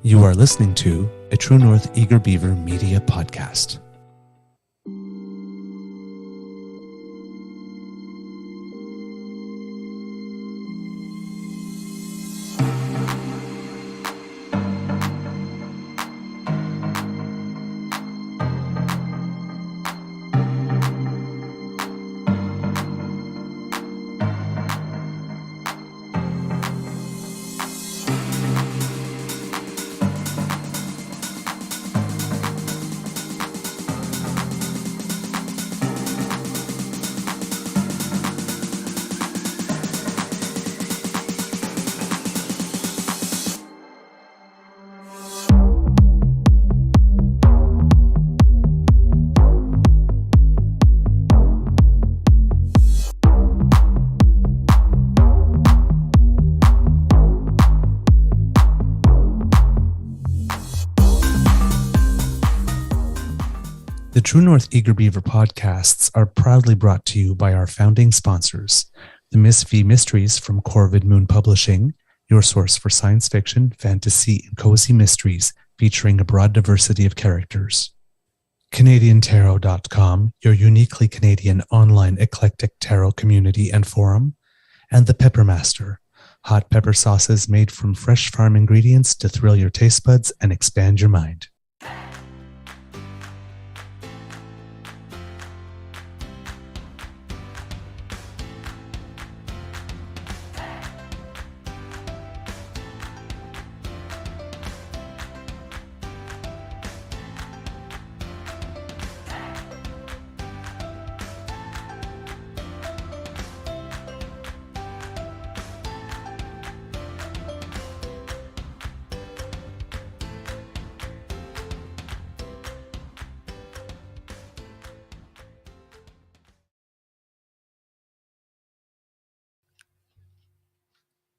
You are listening to a True North Eager Beaver Media Podcast. The True North Eager Beaver podcasts are proudly brought to you by our founding sponsors, the Miss V Mysteries from Corvid Moon Publishing, your source for science fiction, fantasy, and cozy mysteries featuring a broad diversity of characters. CanadianTarot.com, your uniquely Canadian online eclectic tarot community and forum, and the Peppermaster, hot pepper sauces made from fresh farm ingredients to thrill your taste buds and expand your mind.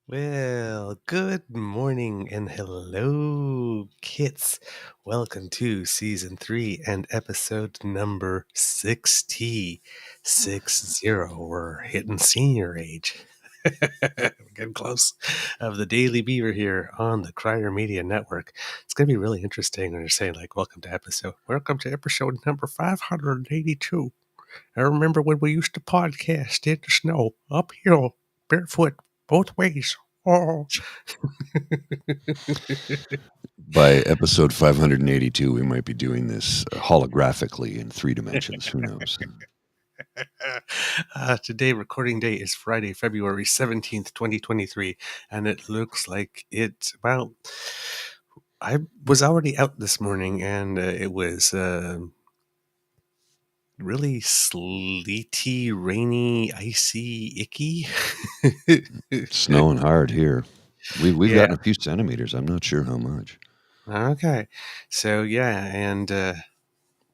Well, good morning and hello, kits. Welcome to season 3 and episode number 60. 60. We're hitting senior age. We're getting close. Of the Daily Beaver here on the Crier Media Network. It's going to be really interesting when you're saying, like, welcome to episode number 582. I remember when we used to podcast in the snow, uphill, barefoot, both ways. Oh. By episode 582, we might be doing this holographically in 3 dimensions. Who knows? Today, recording day is Friday, February 17th, 2023, and it looks like well, I was already out this morning, and it was really sleety, rainy, icy, icky. Snowing hard here. We've gotten a few centimeters. I'm not sure how much. Okay. So,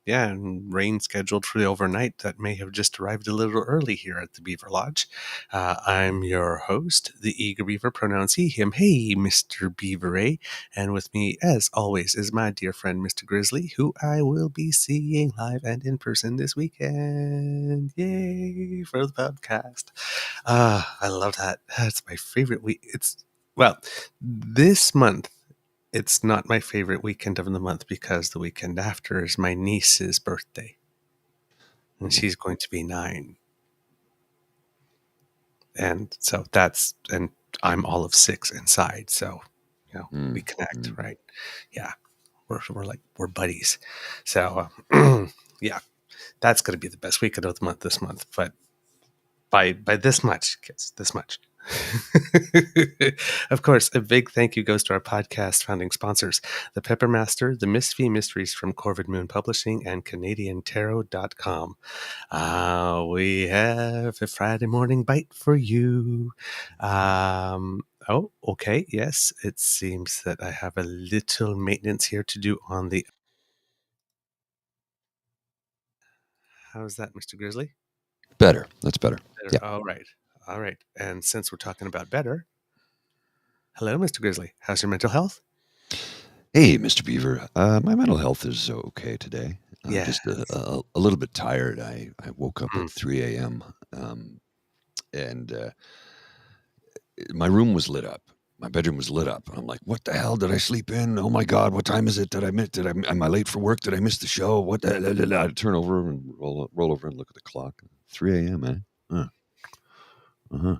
and rain scheduled for the overnight that may have just arrived a little early here at the Beaver Lodge. I'm your host, the Eager Beaver, pronouns he, him, hey, Mr. Beaver, eh? And with me, as always, is my dear friend, Mr. Grizzly, who I will be seeing live and in person this weekend. Yay, for the podcast. I love that. That's my favorite week. This month, it's not my favorite weekend of the month because the weekend after is my niece's birthday. And she's going to be 9. And so and I'm all of 6 inside. So, we connect, right? Yeah. We're buddies. So, that's going to be the best weekend of the month this month. But by this much, kids, this much. Of course, a big thank you goes to our podcast founding sponsors, the Peppermaster, the Miss V Mysteries from Corvid Moon Publishing, and CanadianTarot.com. We have a Friday morning bite for you. Oh, okay. Yes, it seems that I have a little maintenance here to do on the... How's that, Mr. Grizzly? Better. That's better. Yeah. All right. And since we're talking about better, hello, Mr. Grizzly. How's your mental health? Hey, Mr. Beaver. My mental health is okay today. Just a little bit tired. I woke up at 3 a.m. And my room was lit up. my bedroom was lit up. I'm like, what the hell did I sleep in? Oh my God, what time is it? Am I late for work? Did I miss the show? What the, I turn over and roll over and look at the clock. 3 a.m., eh? Uh-huh.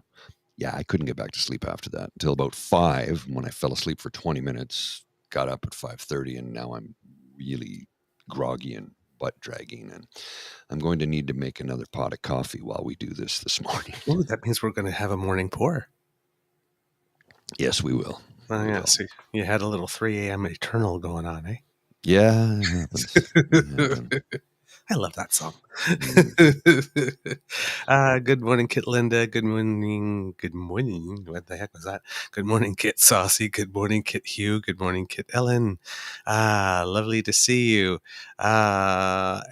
Yeah, I couldn't get back to sleep after that until about 5 when I fell asleep for 20 minutes, got up at 5:30, and now I'm really groggy and butt dragging, and I'm going to need to make another pot of coffee while we do this morning. Oh, that means we're going to have a morning pour. Yes, we will. Oh, yeah. So you had a little 3 a.m. eternal going on, eh? Yeah, it happens. I love that song. Good morning, Kit Linda. Good morning. Good morning. What the heck was that? Good morning, Kit Saucy. Good morning, Kit Hugh. Good morning, Kit Ellen. Lovely to see you. Well,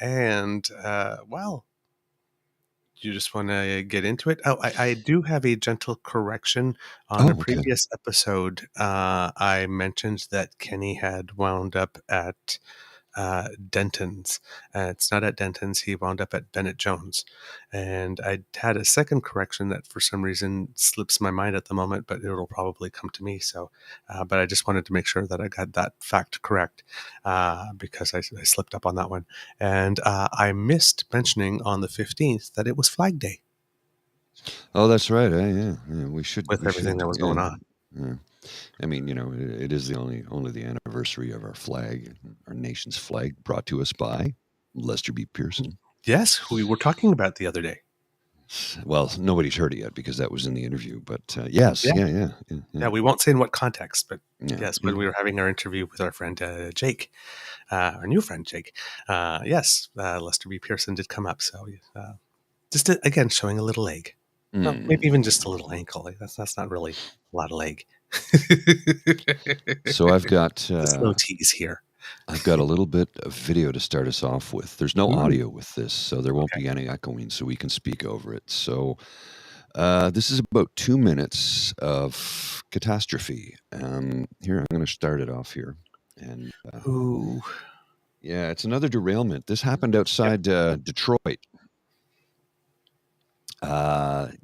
you just want to get into it? Oh, I do have a gentle correction. On a previous episode, I mentioned that Kenny had wound up at Denton's. It's not at Denton's. He wound up at Bennett Jones. And I had a second correction that for some reason slips my mind at the moment, but it'll probably come to me. So, but I just wanted to make sure that I got that fact correct because I slipped up on that one. And I missed mentioning on the 15th that it was Flag Day. Oh, that's right. Yeah, we should. With everything that was going on. Yeah. I mean, it is the only the anniversary of our flag, our nation's flag, brought to us by Lester B. Pearson. Yes, who we were talking about the other day. Well, nobody's heard it yet because that was in the interview. But yes, yeah. We won't say in what context, but yes, when we were having our interview with our friend Jake, our new friend Jake, Lester B. Pearson did come up. So just again showing a little leg. Well, maybe even just a little ankle. That's not really a lot of leg. So I've got no tease here. I've got a little bit of video to start us off with. There's no audio with this, so there won't be any echoing, so we can speak over it. So this is about 2 minutes of catastrophe. Here, I'm going to start it off here. And yeah, it's another derailment. This happened outside Detroit.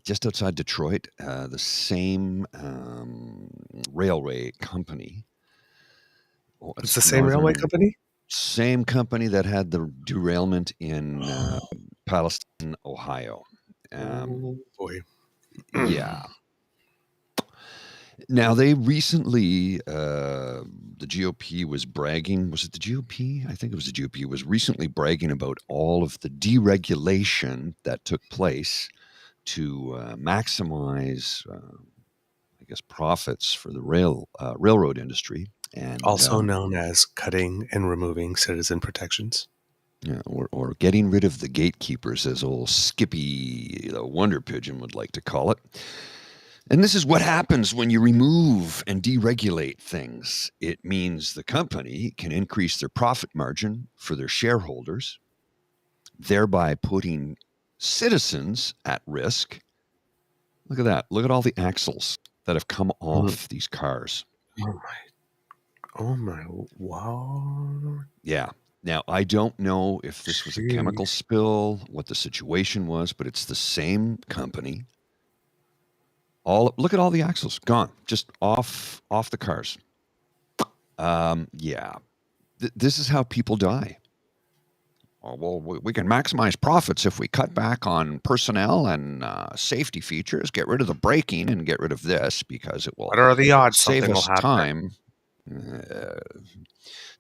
Just outside Detroit, the same railway company. It's the same railway company? Same company that had the derailment in Palestine, Ohio. Oh, boy. Yeah. Now, they recently, the GOP was bragging. Was it the GOP? I think it was the GOP. Was recently bragging about all of the deregulation that took place to maximize, I guess, profits for the railroad industry. And also known as cutting and removing citizen protections. Yeah, or getting rid of the gatekeepers, as old Skippy, the wonder pigeon, would like to call it. And this is what happens when you remove and deregulate things. It means the company can increase their profit margin for their shareholders, thereby putting citizens at risk. Look at that. Look at all the axles that have come off these cars. Oh my, wow. Yeah. Now, I don't know if this was a chemical spill, what the situation was, but it's the same company. Look at all the axles gone, just off the cars. Yeah. This is how people die. Oh, well, we can maximize profits if we cut back on personnel and safety features, get rid of the braking and get rid of this because it will what are the odds save us time.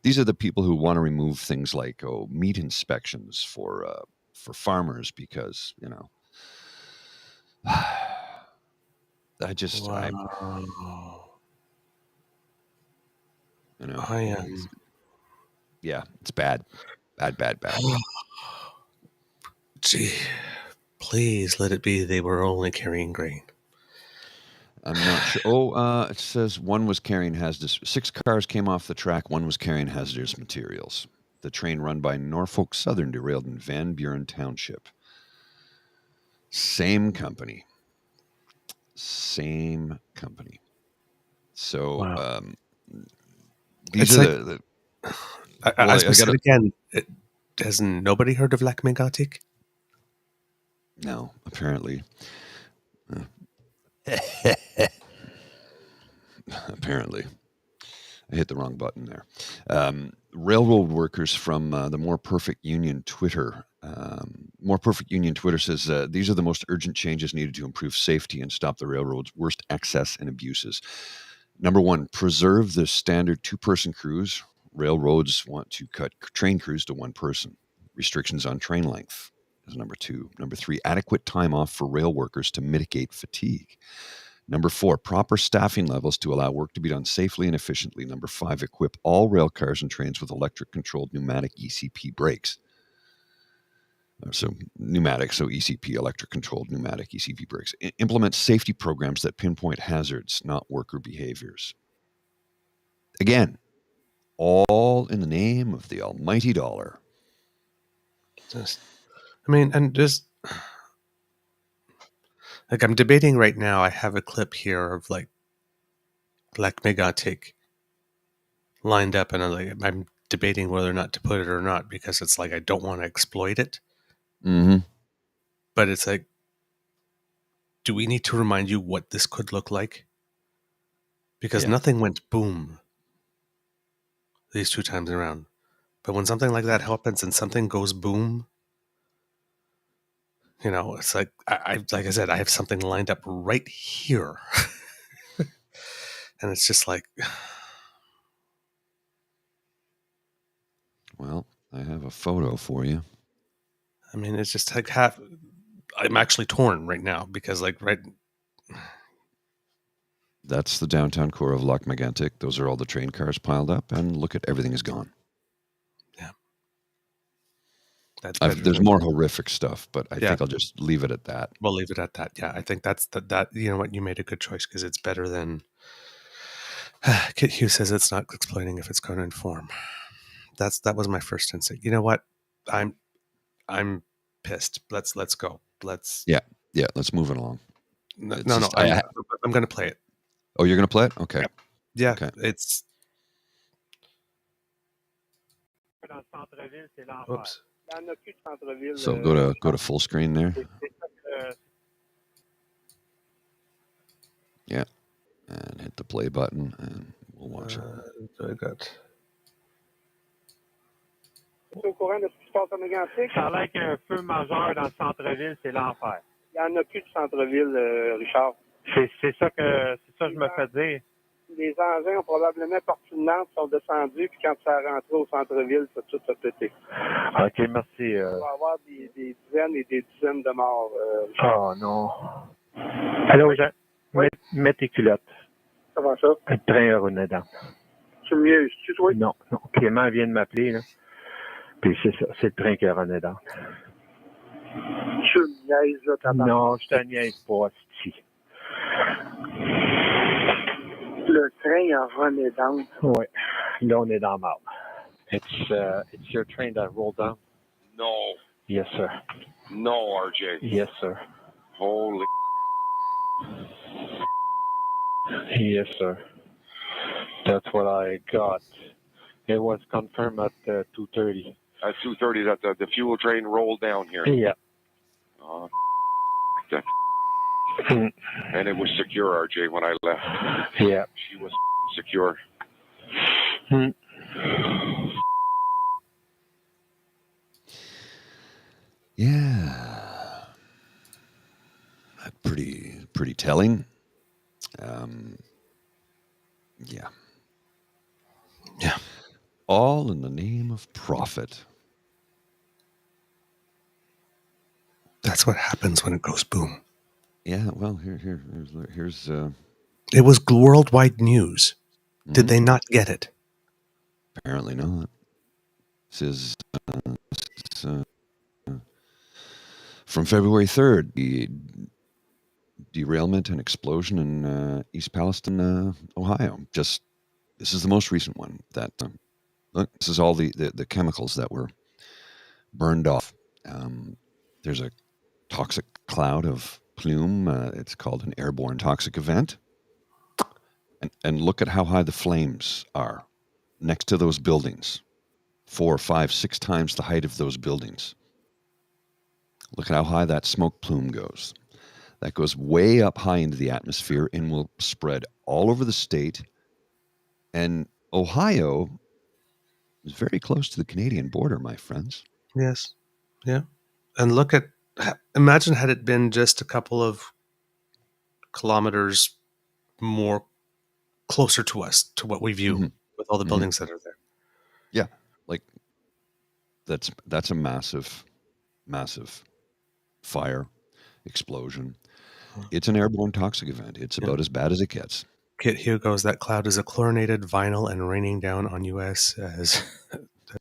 These are the people who want to remove things like meat inspections for farmers because, I just, wow. I am. Yeah, it's bad. Bad. Gee, please let it be they were only carrying grain. I'm not sure. It says one was carrying hazardous. 6 cars came off the track. One was carrying hazardous materials. The train run by Norfolk Southern derailed in Van Buren Township. Same company. So wow. These are the as we said again, has nobody heard of Lac Mégantic? No, apparently. Apparently. I hit the wrong button there. Railroad workers from the More Perfect Union Twitter. More Perfect Union Twitter says, these are the most urgent changes needed to improve safety and stop the railroad's worst excess and abuses. Number one, preserve the standard two-person crews. Railroads want to cut train crews to one person. Restrictions on train length is number two. Number three, adequate time off for rail workers to mitigate fatigue. Number four, proper staffing levels to allow work to be done safely and efficiently. Number five, equip all rail cars and trains with electric-controlled pneumatic ECP brakes. So ECP, electric-controlled pneumatic ECP brakes. Implement safety programs that pinpoint hazards, not worker behaviors. Again, all in the name of the almighty dollar. Like I'm debating right now. I have a clip here of like Lac Mégantic lined up, and I'm debating whether or not to put it or not because it's like I don't want to exploit it. Mm-hmm. But it's like, do we need to remind you what this could look like? Because nothing went boom these two times around. But when something like that happens and something goes boom, it's like like I said, I have something lined up right here. And it's just like, well, I have a photo for you. I mean, it's just like I'm actually torn right now because that's the downtown core of Lac Mégantic. Those are all the train cars piled up, and look at everything is gone. Yeah. There's more horrific stuff, but I think I'll just leave it at that. We'll leave it at that. Yeah, I think that's that. You know what? You made a good choice because it's better than. Kit Hughes says it's not explaining if it's going to inform. That was my first instinct. You know what? I'm pissed. Let's go. Let's. Yeah. Let's move it along. No. I'm going to play it. Oh, you're going to play it? Okay. Yeah. Okay. It's. Oops. So go to full screen there. Yeah, and hit the play button, and we'll watch it. I got. Au courant de ce qui se passe à Mégantic? Ça a l'air qu'il y a un feu majeur dans le centre-ville, c'est l'enfer. Il n'y en a plus de centre-ville, Richard. C'est ça que je me fais dire. Les engins ont probablement parti de Nantes, sont descendus, puis quand ça a rentré au centre-ville, ça tout a pété. OK, merci. Il va y avoir des dizaines et des dizaines de morts, Richard. Oh non. Allô, Jean? Oui. Mets tes culottes. Comment ça? Le train a rené dans. C'est mieux, c'est-tu toi? Non. Clément vient de m'appeler, là. Puis c'est ça, c'est le train qui a rené dans. Tu me niaises, là, tabarnak. Non, je te niaise pas, si. Le train a rené down. Oui. Là, on est dans le marbre. It's your train that rolled down? No. Yes, sir. No, RJ. Yes, sir. Holy. Yes, sir. That's what I got. It was confirmed at 2:30. At 2:30, that the fuel train rolled down here. Yeah. And it was secure, RJ, when I left. Yeah. She was secure. Yeah. Pretty telling. Yeah. Yeah. All in the name of profit. That's what happens when it goes boom. Yeah, well, here's It was worldwide news. Did they not get it? Apparently not. This is from February 3rd, the derailment and explosion in East Palestine, Ohio. This is the most recent one. Look, this is all the chemicals that were burned off. There's a toxic cloud of plume. It's called an airborne toxic event. And look at how high the flames are next to those buildings. 4, 5, 6 times the height of those buildings. Look at how high that smoke plume goes. that goes way up high into the atmosphere and will spread all over the state. And Ohio is very close to the Canadian border, my friends. Yes. Yeah. And imagine had it been just a couple of kilometers more closer to us, to what we view with all the buildings that are there. Yeah. Like that's a massive, massive fire explosion. It's an airborne toxic event. It's about as bad as it gets. Kit, here goes. That cloud is a chlorinated vinyl and raining down on US as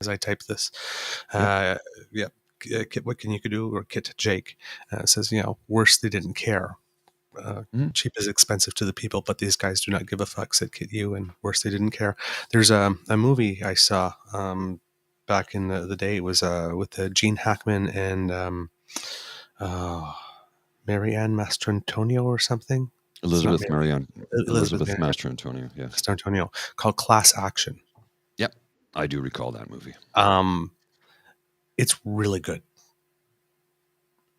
I type this. Kit, what can you do? Or Kit Jake says, worse, they didn't care. Cheap is expensive to the people, but these guys do not give a fuck, said Kit U, and worse, they didn't care. There's a movie I saw back in the day. It was with Gene Hackman and Marianne Mastrantonio or something. Elizabeth Mastrantonio, yeah. Mastrantonio, called Class Action. Yep, I do recall that movie. It's really good.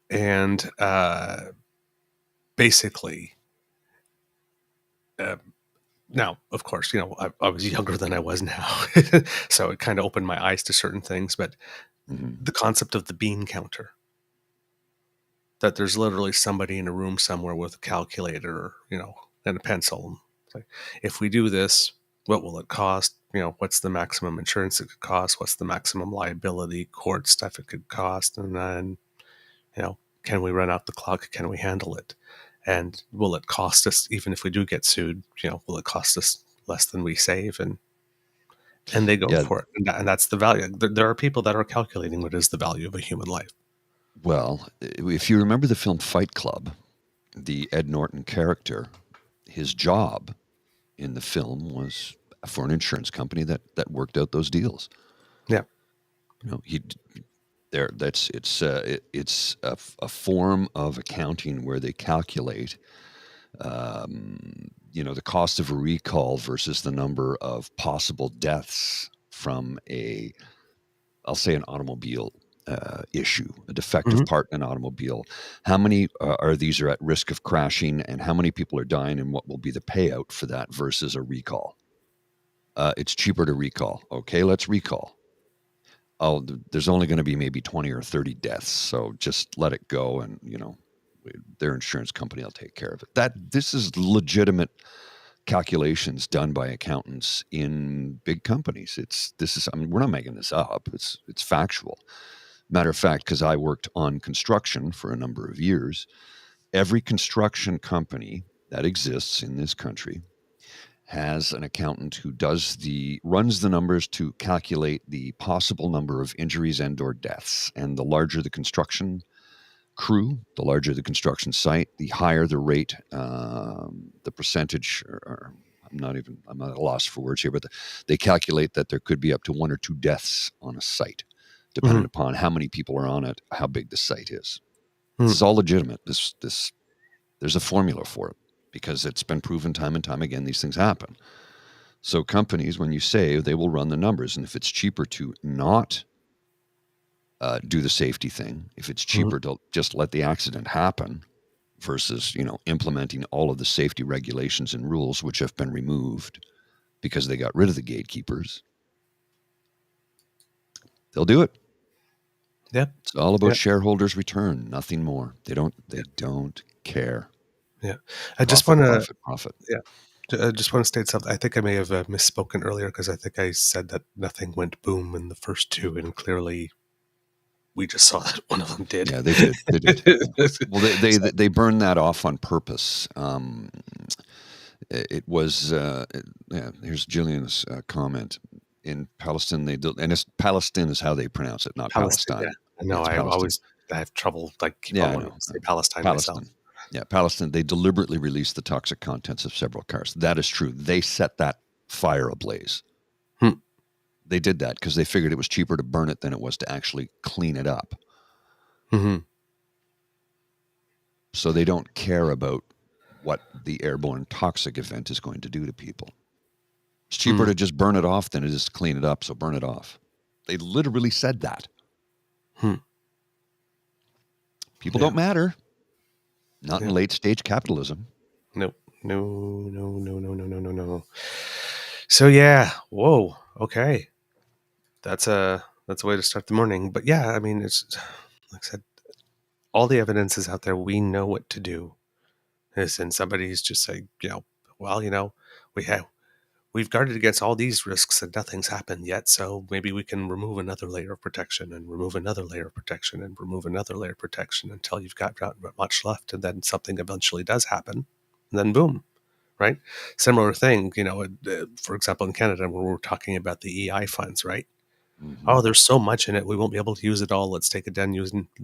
And basically, now, of course, I was younger than I was now, so it kind of opened my eyes to certain things. But the concept of the bean counter, that there's literally somebody in a room somewhere with a calculator, and a pencil. It's like, if we do this, what will it cost? What's the maximum insurance it could cost? What's the maximum liability, court stuff it could cost? And then, can we run out the clock? Can we handle it? And will it cost us, even if we do get sued, will it cost us less than we save? And they go for it. And that's the value. There are people that are calculating what is the value of a human life. Well, if you remember the film Fight Club, the Ed Norton character, his job in the film was for an insurance company that worked out those deals. Yeah. It's a form of accounting where they calculate, the cost of a recall versus the number of possible deaths from I'll say an automobile issue, a defective part in an automobile. How many are at risk of crashing, and how many people are dying, and what will be the payout for that versus a recall? It's cheaper to recall. Okay, let's recall. Oh, there's only going to be maybe 20 or 30 deaths, so just let it go, and their insurance company will take care of it. This is legitimate calculations done by accountants in big companies. We're not making this up. It's factual. Matter of fact, because I worked on construction for a number of years, every construction company that exists in this country has an accountant who runs the numbers to calculate the possible number of injuries and or deaths. And the larger the construction crew, the larger the construction site, the higher the rate, the percentage, I'm not at a loss for words here, but they calculate that there could be up to 1 or 2 deaths on a site, depending upon how many people are on it, how big the site is. This is all legitimate. There's a formula for it, because it's been proven time and time again these things happen. So companies, when you save, they will run the numbers. And if it's cheaper to not do the safety thing, if it's cheaper to just let the accident happen versus, implementing all of the safety regulations and rules which have been removed because they got rid of the gatekeepers, they'll do it. Yeah. It's all about shareholders' return, nothing more. They don't care. Yeah. I just want to profit. Yeah. I just want to state something. I think I may have misspoken earlier, because I think I said that nothing went boom in the first 2, and clearly we just saw that one of them did. Yeah, they did. They did. Well, they burned that off on purpose. It was here's Jillian's comment. In Palestine, Palestine is how they pronounce it, not Palestine. Yeah. No, I have trouble wanting to say Palestine myself. Yeah, Palestine, they deliberately released the toxic contents of several cars. That is true. They set that fire ablaze. They did that because they figured it was cheaper to burn it than it was to actually clean it up. So they don't care about what the airborne toxic event is going to do to people. It's cheaper to just burn it off than it is to clean it up, so burn it off. They literally said that. People don't matter. Not in late stage capitalism. No. So yeah, whoa, okay. That's a way to start the morning. But yeah, I mean, it's like I said, all the evidence is out there. We know what to do. And somebody's just saying, we've guarded against all these risks and nothing's happened yet. So maybe we can remove another layer of protection and remove another layer of protection and remove another layer of protection until you've got not much left. And then something eventually does happen. And then boom, right? Similar thing, for example, in Canada, when we're talking about the EI funds, right? Mm-hmm. Oh, there's so much in it. We won't be able to use it all. Let's take it down,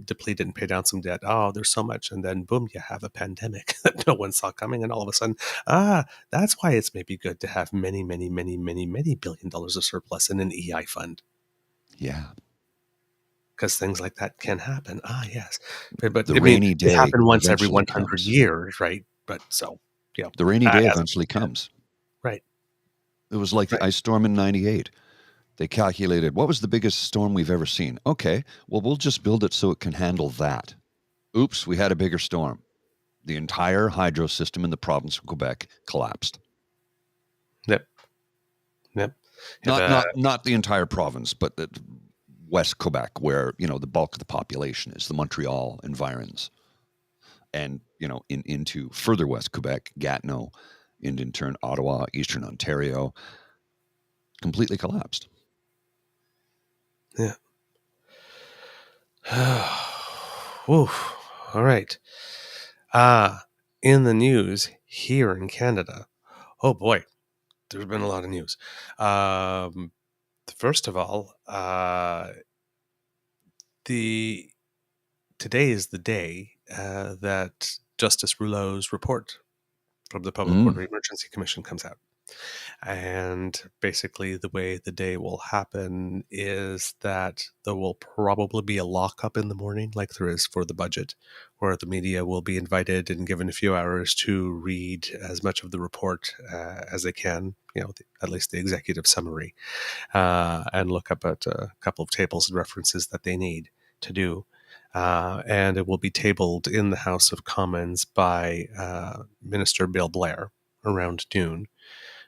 deplete it and pay down some debt. Oh, there's so much. And then boom, you have a pandemic that no one saw coming. And all of a sudden, that's why it's maybe good to have many, many, many, many, many $billion of surplus in an EI fund. Yeah. Because things like that can happen. Yes. But the rainy day they happen once every eventually 100 comes. years, right? But so, the rainy day eventually comes. Right. It was like the ice storm in 98. They calculated, what was the biggest storm we've ever seen? Okay, well, we'll just build it so it can handle that. Oops, we had a bigger storm. The entire hydro system in the province of Quebec collapsed. Yep. Not the entire province, but the West Quebec, where, the bulk of the population is, the Montreal environs. And, into further West Quebec, Gatineau, and in turn, Ottawa, Eastern Ontario, completely collapsed. Yeah. Whew. All right. In the news here in Canada, oh boy, there's been a lot of news. First of all, today is the day that Justice Rouleau's report from the Public Order Emergency Commission comes out. And basically the way the day will happen is that there will probably be a lockup in the morning, like there is for the budget, where the media will be invited and given a few hours to read as much of the report as they can, at least the executive summary, and look up at a couple of tables and references that they need to do. And it will be tabled in the House of Commons by Minister Bill Blair around noon.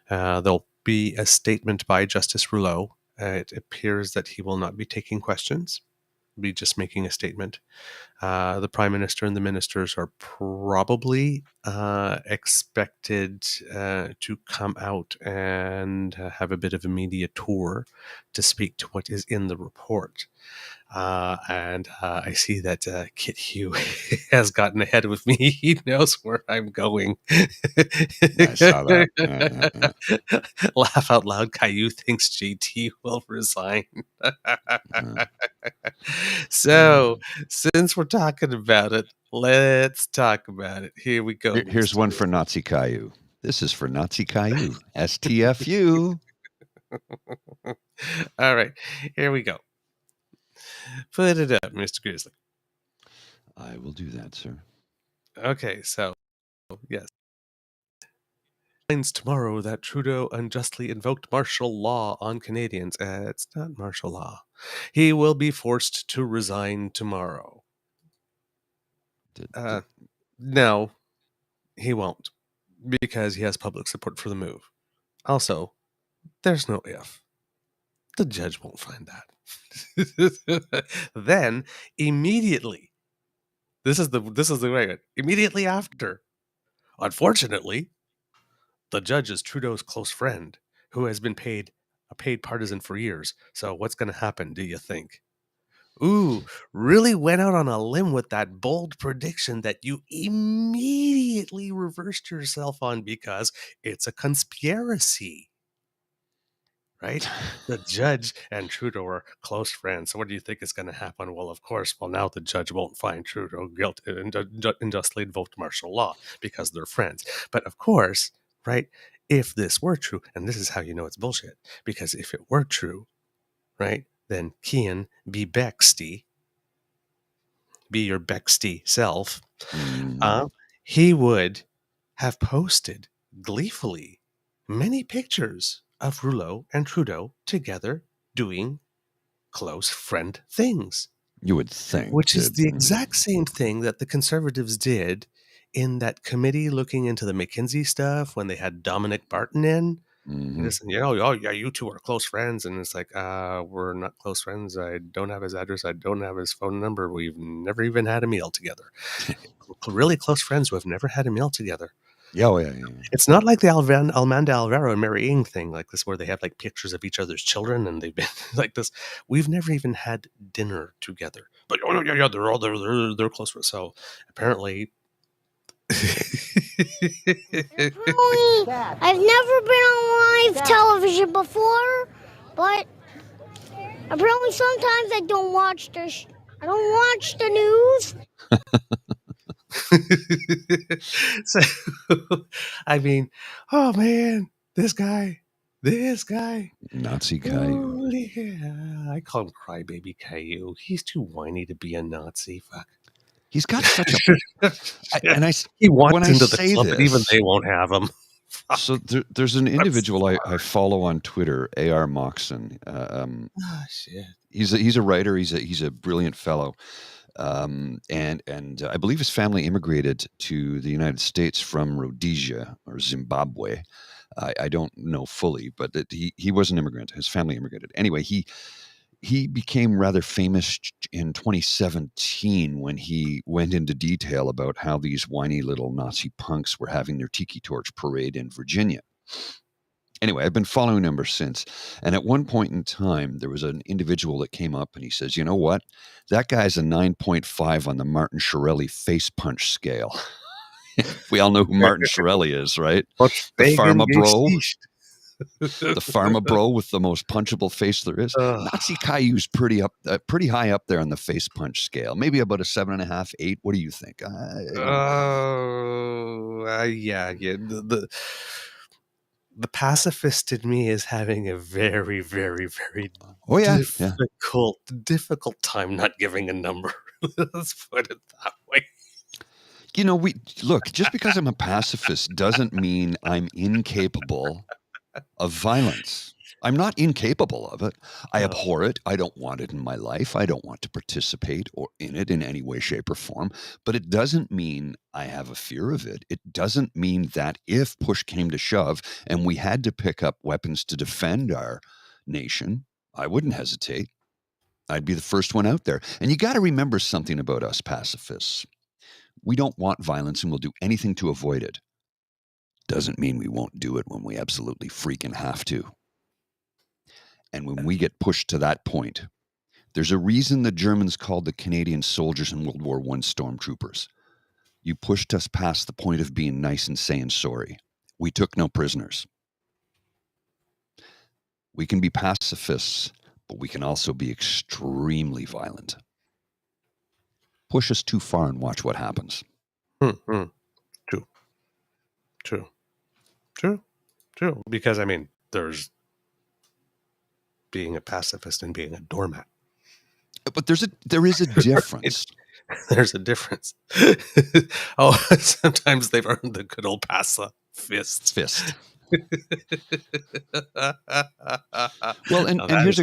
There'll be a statement by Justice Rouleau. It appears that he will not be taking questions, be just making a statement. The Prime Minister and the ministers are probably expected to come out and have a bit of a media tour to speak to what is in the report. And I see that Kit Hugh has gotten ahead of me. He knows where I'm going. I saw that. Laugh out loud. Caillou thinks JT will resign. So, since we're talking about it, let's talk about it. Here we go. Here's one for Nazi Caillou. This is for Nazi Caillou. STFU. All right, here we go. Put it up, Mr. Grizzly. I will do that, sir. Okay, so, yes. Tomorrow that Trudeau unjustly invoked martial law on Canadians. It's not martial law. He will be forced to resign tomorrow. No, he won't, because he has public support for the move. Also, there's no if. The judge won't find that. Then, immediately, this is the right. Immediately after, unfortunately, the judge is Trudeau's close friend, who has been a paid partisan for years. So what's going to happen, do you think? Ooh, really went out on a limb with that bold prediction that you immediately reversed yourself on because it's a conspiracy. Right? The judge and Trudeau are close friends. So what do you think is going to happen? Well, of course, now the judge won't find Trudeau guilty and unjustly invoked martial law because they're friends. But of course, right, if this were true, and this is how you know it's bullshit, because if it were true, right, then Cian be Bexty, be your Bexty self, he would have posted gleefully many pictures of Rouleau and Trudeau together doing close friend things. You would think. Which is the exact same thing that the Conservatives did in that committee looking into the McKinsey stuff when they had Dominic Barton in. Listen, oh yeah, you two are close friends, and it's like, we're not close friends. I don't have his address. I don't have his phone number. We've never even had a meal together. Really close friends who have never had a meal together. Yeah, yeah. It's not like the Almanda Alvaro and Mary Ng thing like this, where they have like pictures of each other's children and they've been like this. We've never even had dinner together. But yeah, they're close friends. So apparently. I've never been on live television before, but apparently sometimes I don't watch the news. So, I mean, oh man, this guy, Nazi Caillou. yeah, I call him Crybaby Caillou. He's too whiny to be a Nazi. Fuck. He's got such a. He wants when into I the say club, this, but even they won't have him. So there's an individual I follow on Twitter, A.R. Moxon. Shit. He's a writer. He's a brilliant fellow. And I believe his family immigrated to the United States from Rhodesia or Zimbabwe. I don't know fully, but he was an immigrant. His family immigrated. Anyway, he became rather famous in 2017 when he went into detail about how these whiny little Nazi punks were having their tiki torch parade in Virginia. Anyway, I've been following him ever since. And at one point in time, there was an individual that came up and he says, you know what? That guy's a 9.5 on the Martin Shkreli face punch scale. We all know who Martin Shkreli is, right? The pharma bro. The pharma bro with the most punchable face there is. Nazi Caillou's pretty high up there on the face punch scale. Maybe about a 7.5, 8. What do you think? Yeah. The pacifist in me is having a very, very, very difficult time not giving a number. Let's put it that way. You know, just because I'm a pacifist doesn't mean I'm incapable of violence. I'm not incapable of it. I abhor it. I don't want it in my life. I don't want to participate in it in any way, shape, or form. But it doesn't mean I have a fear of it. It doesn't mean that if push came to shove and we had to pick up weapons to defend our nation, I wouldn't hesitate. I'd be the first one out there. And you got to remember something about us pacifists. We don't want violence and we'll do anything to avoid it. Doesn't mean we won't do it when we absolutely freaking have to. And when we get pushed to that point, there's a reason the Germans called the Canadian soldiers in World War I stormtroopers. You pushed us past the point of being nice and saying sorry. We took no prisoners. We can be pacifists, but we can also be extremely violent. Push us too far and watch what happens. True. Because, I mean, there's being a pacifist and being a doormat. But there is a difference. There's a difference. Sometimes they've earned the good old pacifist. Fist. Well, and here's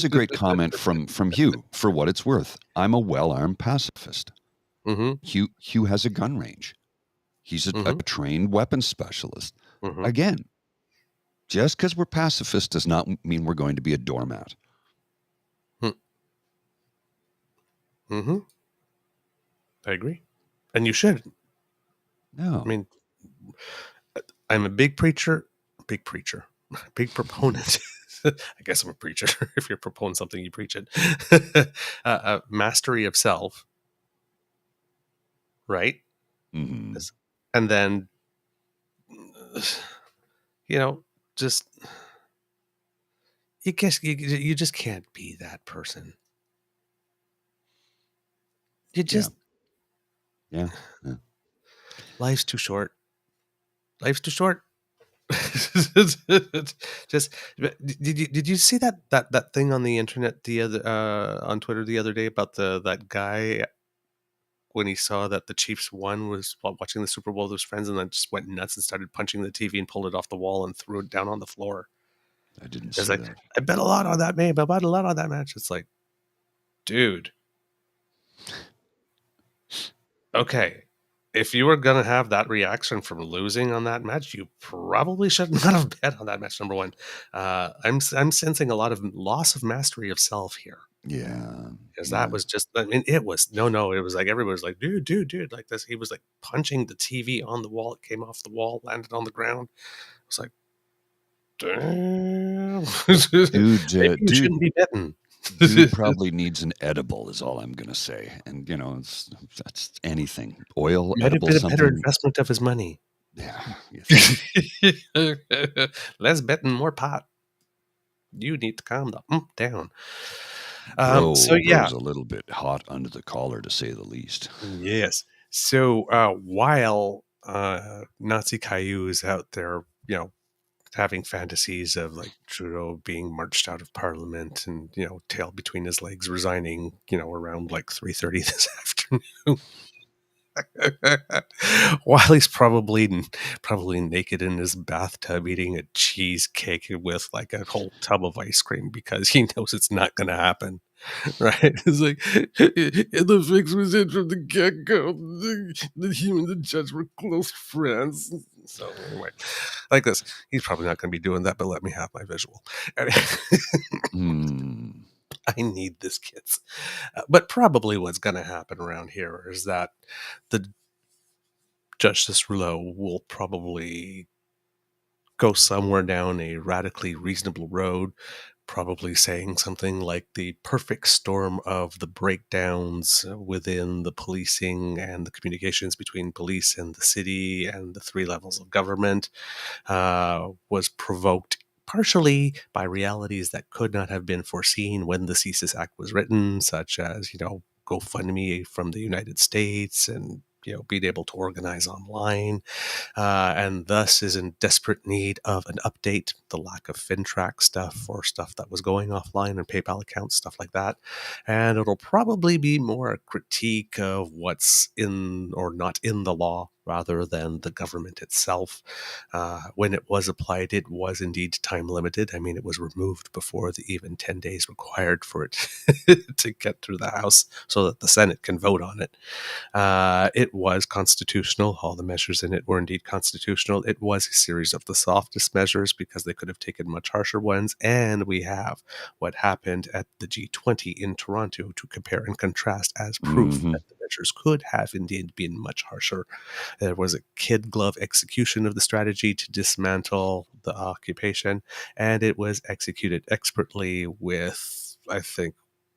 a great comment from Hugh. For what it's worth, I'm a well-armed pacifist. Mm-hmm. Hugh has a gun range. He's a trained weapons specialist. Mm-hmm. Again, just because we're pacifists does not mean we're going to be a doormat. Mm-hmm. I agree. And you should. No. I mean, I'm a big proponent. I guess I'm a preacher. If you're proposing something, you preach it. Mastery of self. Right? Mm-hmm. And then, just, you just can't be that person. You just, yeah. Life's too short. Just, did you see that thing on the internet on Twitter the other day about that guy when he saw that the Chiefs won, was watching the Super Bowl with his friends, and then just went nuts and started punching the TV and pulled it off the wall and threw it down on the floor? I didn't see that. I bet a lot on that, man. I bet a lot on that match. It's like, dude. Okay. if you were going to have that reaction from losing on that match, you probably should not have bet on that match, number one. I'm sensing a lot of loss of mastery of self here. Yeah. Because that was just, I mean, it was, it was like, everybody was like, dude, like this. He was like punching the TV on the wall. It came off the wall, landed on the ground. I was like, damn. Maybe you shouldn't be betting. Dude probably needs an edible, is all I'm going to say. And, that's anything. Oil, Might edible, have been a something. better investment of his money. Yeah. Less betting, more pot. You need to calm down. Bro's a little bit hot under the collar, to say the least. Yes. So while Nazi Caillou is out there, having fantasies of like Trudeau being marched out of Parliament and tail between his legs, resigning, around like 3:30 this afternoon. While he's probably naked in his bathtub eating a cheesecake with like a whole tub of ice cream because he knows it's not going to happen. Right? It's like the fix was in from the get-go. Him and the judge were close friends. So anyway, like this, he's probably not going to be doing that, but let me have my visual. I need this, kids. But probably what's going to happen around here is that the Justice Rouleau will probably go somewhere down a radically reasonable road, probably saying something like the perfect storm of the breakdowns within the policing and the communications between police and the city and the three levels of government was provoked partially by realities that could not have been foreseen when the CSIS Act was written, such as, GoFundMe from the United States and being able to organize online, and thus is in desperate need of an update, the lack of FinTrack stuff or stuff that was going offline and PayPal accounts, stuff like that. And it'll probably be more a critique of what's in or not in the law rather than the government itself. When it was applied, it was indeed time limited. I mean, it was removed before the even 10 days required for it to get through the House so that the Senate can vote on it. It was constitutional. All the measures in it were indeed constitutional. It was a series of the softest measures because they could have taken much harsher ones. And we have what happened at the G20 in Toronto to compare and contrast as proof that the measures could have indeed been much harsher. There was a kid glove execution of the strategy to dismantle the occupation, and it was executed expertly with, I think,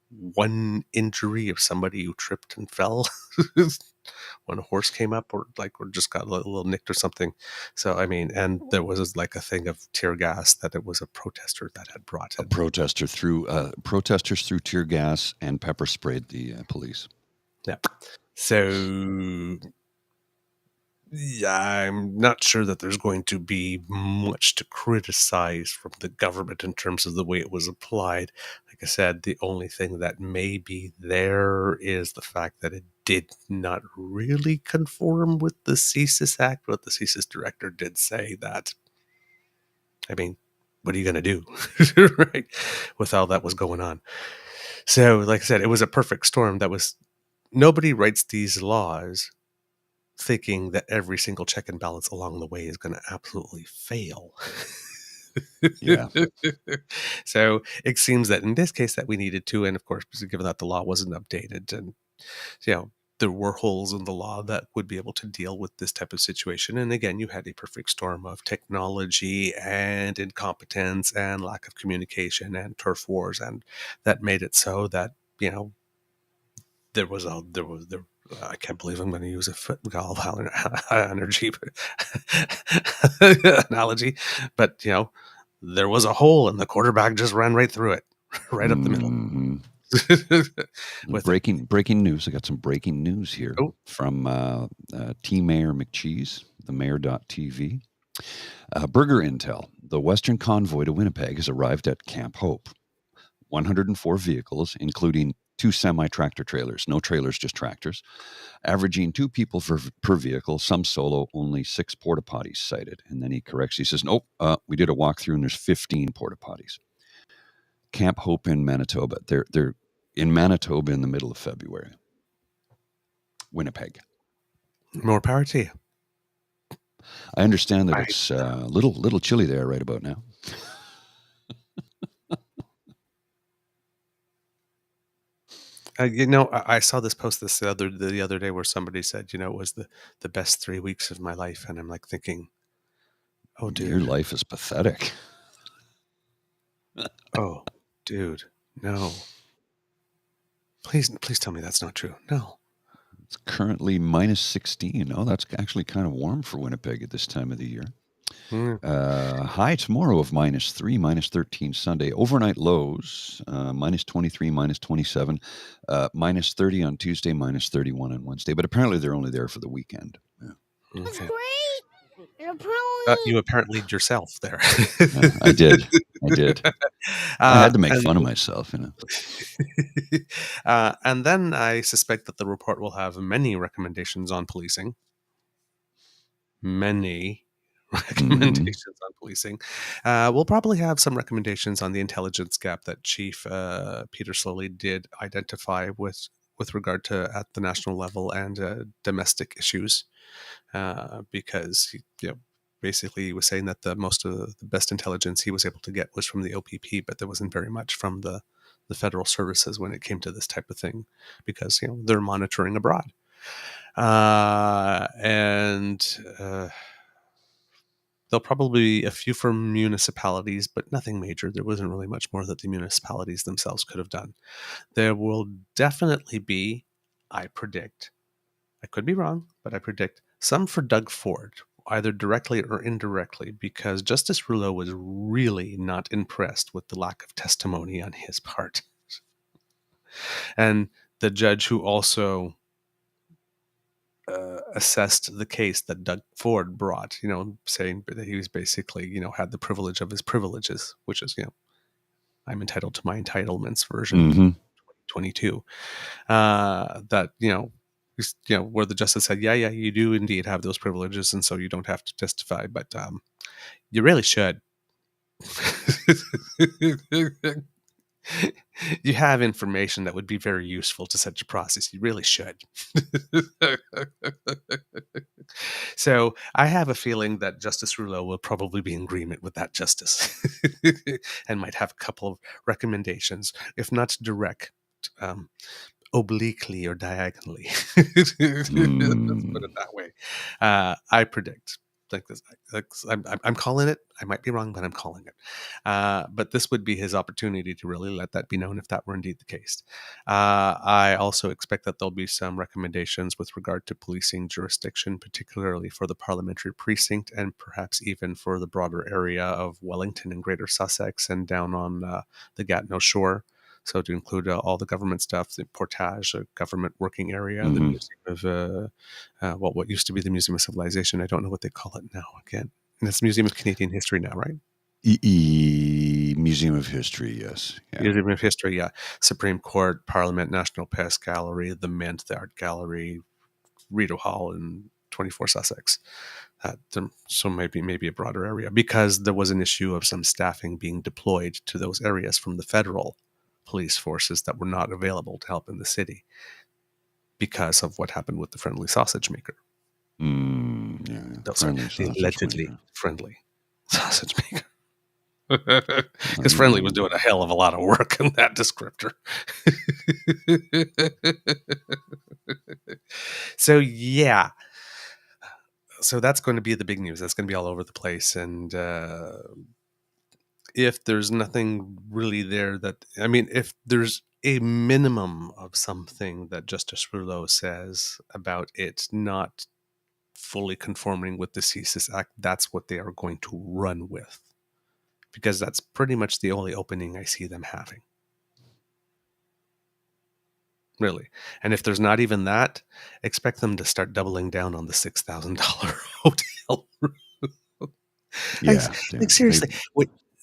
one injury of somebody who tripped and fell when a horse came up or just got a little nicked or something. So, I mean, and there was like a thing of tear gas that it was a protester that had brought it. Protesters threw tear gas and pepper sprayed the police. Yeah. So I'm not sure that there's going to be much to criticize from the government in terms of the way it was applied. Like I said, the only thing that may be there is the fact that it did not really conform with the CSIS Act, but the CSIS director did say that, I mean, what are you going to do, right, with all that was going on? So, like I said, it was a perfect storm. Nobody writes these laws thinking that every single check and balance along the way is going to absolutely fail. Yeah. So it seems that in this case that we needed to, and of course, given that the law wasn't updated and, there were holes in the law that would be able to deal with this type of situation. And again, you had a perfect storm of technology and incompetence and lack of communication and turf wars. And that made it so that, I can't believe I'm going to use a foot golf analogy, but there was a hole and the quarterback just ran right through it, right up the middle. With breaking news. I got some breaking news here from T Mayor McCheese, the mayor.tv. Burger Intel, the Western convoy to Winnipeg, has arrived at Camp Hope. 104 vehicles, including 2 semi-tractor trailers, no trailers, just tractors, averaging 2 people per vehicle, some solo, only 6 porta potties cited. And then he corrects, he says, nope, we did a walkthrough and there's 15 porta potties. Camp Hope in Manitoba. They're in Manitoba in the middle of February. Winnipeg. More power to you. I understand that it's a little chilly there right about now. I saw this post the other day where somebody said, it was the best 3 weeks of my life, and I'm like thinking, oh, dude, Your life is pathetic. oh, dude, no. Please tell me that's not true. No. It's currently minus 16. Oh, that's actually kind of warm for Winnipeg at this time of the year. High tomorrow of minus 3, minus 13 Sunday. Overnight lows, minus 23, minus 27, minus 30 on Tuesday, minus 31 on Wednesday. But apparently they're only there for the weekend. Yeah. That's Okay. great. You apparently yourself there. I did. I had to make fun of myself, And then I suspect that the report will have many recommendations on policing. Many recommendations on policing. We'll probably have some recommendations on the intelligence gap that Chief Peter Slowly did identify with regard to at the national level and domestic issues, because he basically was saying that the most of the best intelligence he was able to get was from the OPP, but there wasn't very much from the federal services when it came to this type of thing, because they're monitoring abroad. There'll probably be a few from municipalities, but nothing major. There wasn't really much more that the municipalities themselves could have done. There will definitely be, I predict, I could be wrong, but I predict some for Doug Ford, either directly or indirectly, because Justice Rouleau was really not impressed with the lack of testimony on his part. And the judge who also assessed the case that Doug Ford brought, saying that he was basically, had the privilege of his privileges, which is, I'm entitled to my entitlements version 2022. That, where the justice said, yeah, you do indeed have those privileges, and so you don't have to testify, but you really should. You have information that would be very useful to such a process. You really should. So I have a feeling that Justice Rouleau will probably be in agreement with that justice and might have a couple of recommendations, if not direct, obliquely or diagonally. Let's put it that way. I predict. I'm calling it. I might be wrong, but I'm calling it. But this would be his opportunity to really let that be known if that were indeed the case. I also expect that there'll be some recommendations with regard to policing jurisdiction, particularly for the parliamentary precinct and perhaps even for the broader area of Wellington and Greater Sussex and down on the Gatineau Shore. So to include all the government stuff, the Portage, a government working area, the Museum of, what used to be the Museum of Civilization. I don't know what they call it now again. And it's the Museum of Canadian History now, right? Museum of History, yes. Yeah. Museum of History, yeah. Supreme Court, Parliament, National Pest Gallery, the Mint, the Art Gallery, Rideau Hall, and 24 Sussex. So maybe a broader area, because there was an issue of some staffing being deployed to those areas from the federal police forces that were not available to help in the city because of what happened with the friendly sausage maker. Those the allegedly friendly sausage maker. Because friendly was doing a hell of a lot of work in that descriptor. So yeah. So that's going to be the big news. That's going to be all over the place. And if there's nothing really there if there's a minimum of something that Justice Rouleau says about it not fully conforming with the CSIS Act, that's what they are going to run with, because that's pretty much the only opening I see them having. Really. And if there's not even that, expect them to start doubling down on the $6,000 hotel room. Seriously,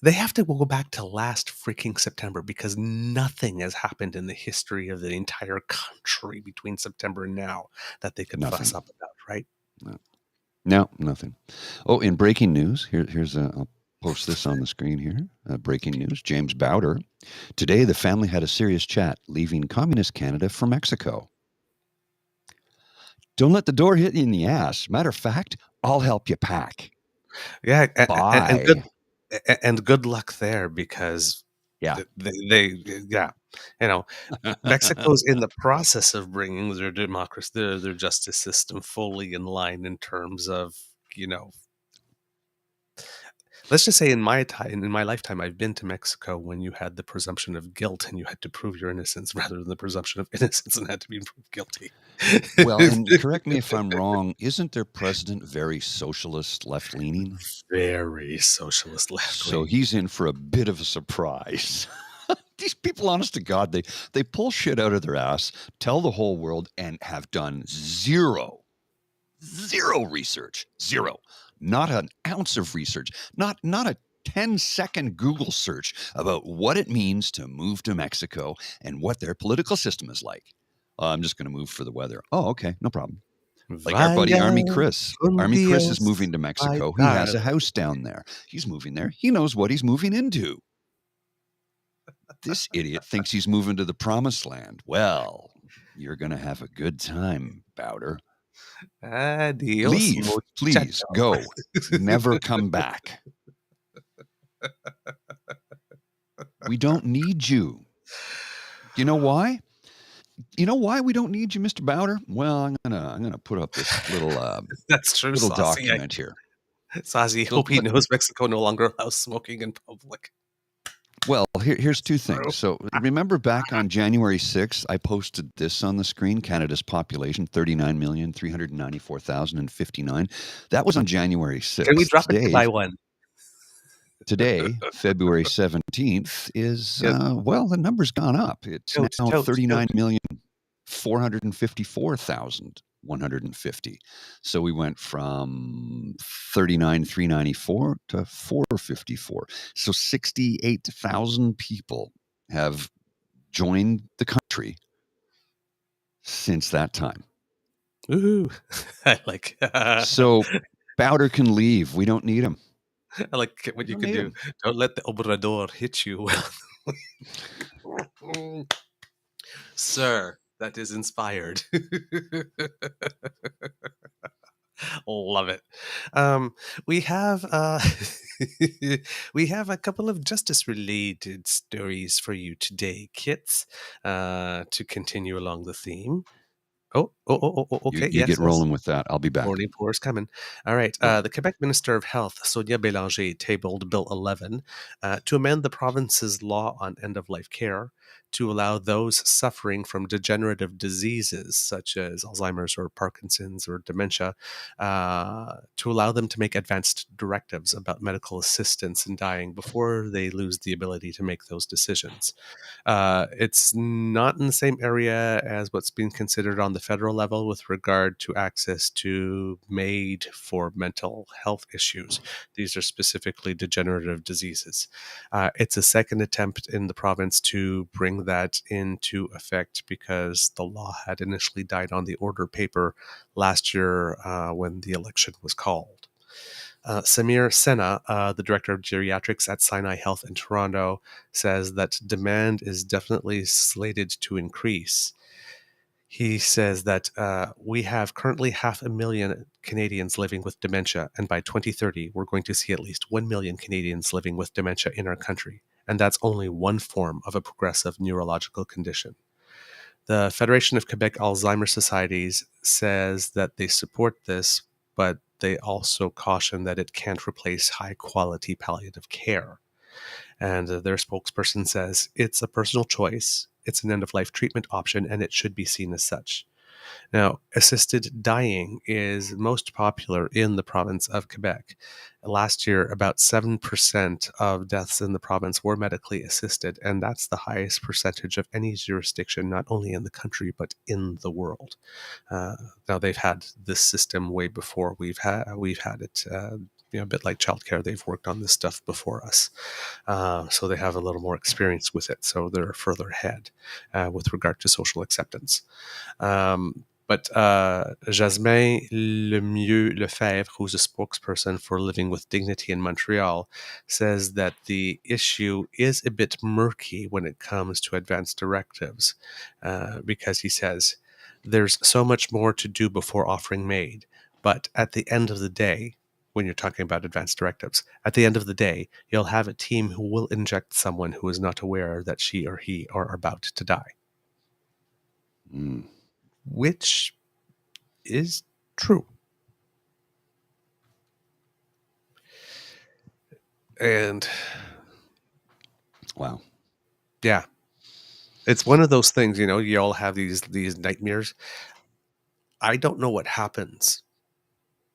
they have to go back to last freaking September, because nothing has happened in the history of the entire country between September and now that they could fuss up about, right? No, nothing. Oh, in breaking news, here's I'll post this on the screen here. Breaking news, James Bowder. Today, the family had a serious chat, leaving communist Canada for Mexico. Don't let the door hit you in the ass. Matter of fact, I'll help you pack. Yeah, Bye. and good luck there, because Yeah. they Mexico's in the process of bringing their democracy, their justice system fully in line in terms of, let's just say in my lifetime, I've been to Mexico when you had the presumption of guilt and you had to prove your innocence rather than the presumption of innocence and had to be proved guilty. Well, and correct me if I'm wrong, isn't their president very socialist, left-leaning? Very socialist left. So he's in for a bit of a surprise. These people, honest to God, they pull shit out of their ass, tell the whole world, and have done zero research. Zero. Not an ounce of research. Not a 10-second Google search about what it means to move to Mexico and what their political system is like. I'm just going to move for the weather. Oh, okay, no problem. Like our buddy Army Chris. Army Chris is moving to Mexico. He has a house down there. He's moving there. He knows what he's moving into. This idiot thinks he's moving to the promised land. Well, you're going to have a good time, Bowder. Adios, Leave, please. Go. Never come back. We don't need you. You know why? You know why we don't need you, Mr. Bowder? Well, I'm gonna put up this little that's true, little Saucy. document here. Saucy, hope he knows Mexico no longer allows smoking in public. Well, here's two things. So remember back on January 6th, I posted this on the screen, Canada's population, 39,394,059. That was on January 6th. Can we drop it by one? Today, February 17th, is, well, the number's gone up. It's now 39,454,150. So we went from 39,394 to 454. So 68,000 people have joined the country since that time. Ooh, I like. So Bowder can leave. We don't need him. I like what you can do. Don't let the Obrador hit you. Sir, that is inspired. Love it. We have we have a couple of justice-related stories for you today, Kits, to continue along the theme. Okay. You get rolling with that. I'll be back. Morning pour's coming. All right. The Quebec Minister of Health, Sonia Bélanger, tabled Bill 11 to amend the province's law on end-of-life care to allow those suffering from degenerative diseases such as Alzheimer's or Parkinson's or dementia to allow them to make advanced directives about medical assistance in dying before they lose the ability to make those decisions. It's not in the same area as what's being considered on the federal level with regard to access to MAID for mental health issues. These are specifically degenerative diseases. It's a second attempt in the province to bring that into effect because the law had initially died on the order paper last year when the election was called. Samir Senna, the director of geriatrics at Sinai Health in Toronto, says that demand is definitely slated to increase. He says that we have currently 500,000 Canadians living with dementia, and by 2030, we're going to see at least 1 million Canadians living with dementia in our country, and that's only one form of a progressive neurological condition. The Federation of Quebec Alzheimer's Societies says that they support this, but they also caution that it can't replace high-quality palliative care. And their spokesperson says, it's a personal choice, it's an end-of-life treatment option, and it should be seen as such. Now, assisted dying is most popular in the province of Quebec. Last year, about 7% of deaths in the province were medically assisted, and that's the highest percentage of any jurisdiction, not only in the country, but in the world. Now, they've had this system way before we've had it. A bit like childcare, they've worked on this stuff before us. So they have a little more experience with it. So they're further ahead with regard to social acceptance. But Jasmin Lemieux-Lefebvre, who's a spokesperson for Living with Dignity in Montreal, says that the issue is a bit murky when it comes to advanced directives because he says, there's so much more to do before offering MAID. But at the end of the day, when you're talking about advanced directives, at the end of the day, you'll have a team who will inject someone who is not aware that she or he are about to die. Which is true. And wow. Yeah. It's one of those things, you know, you all have these nightmares. I don't know what happens,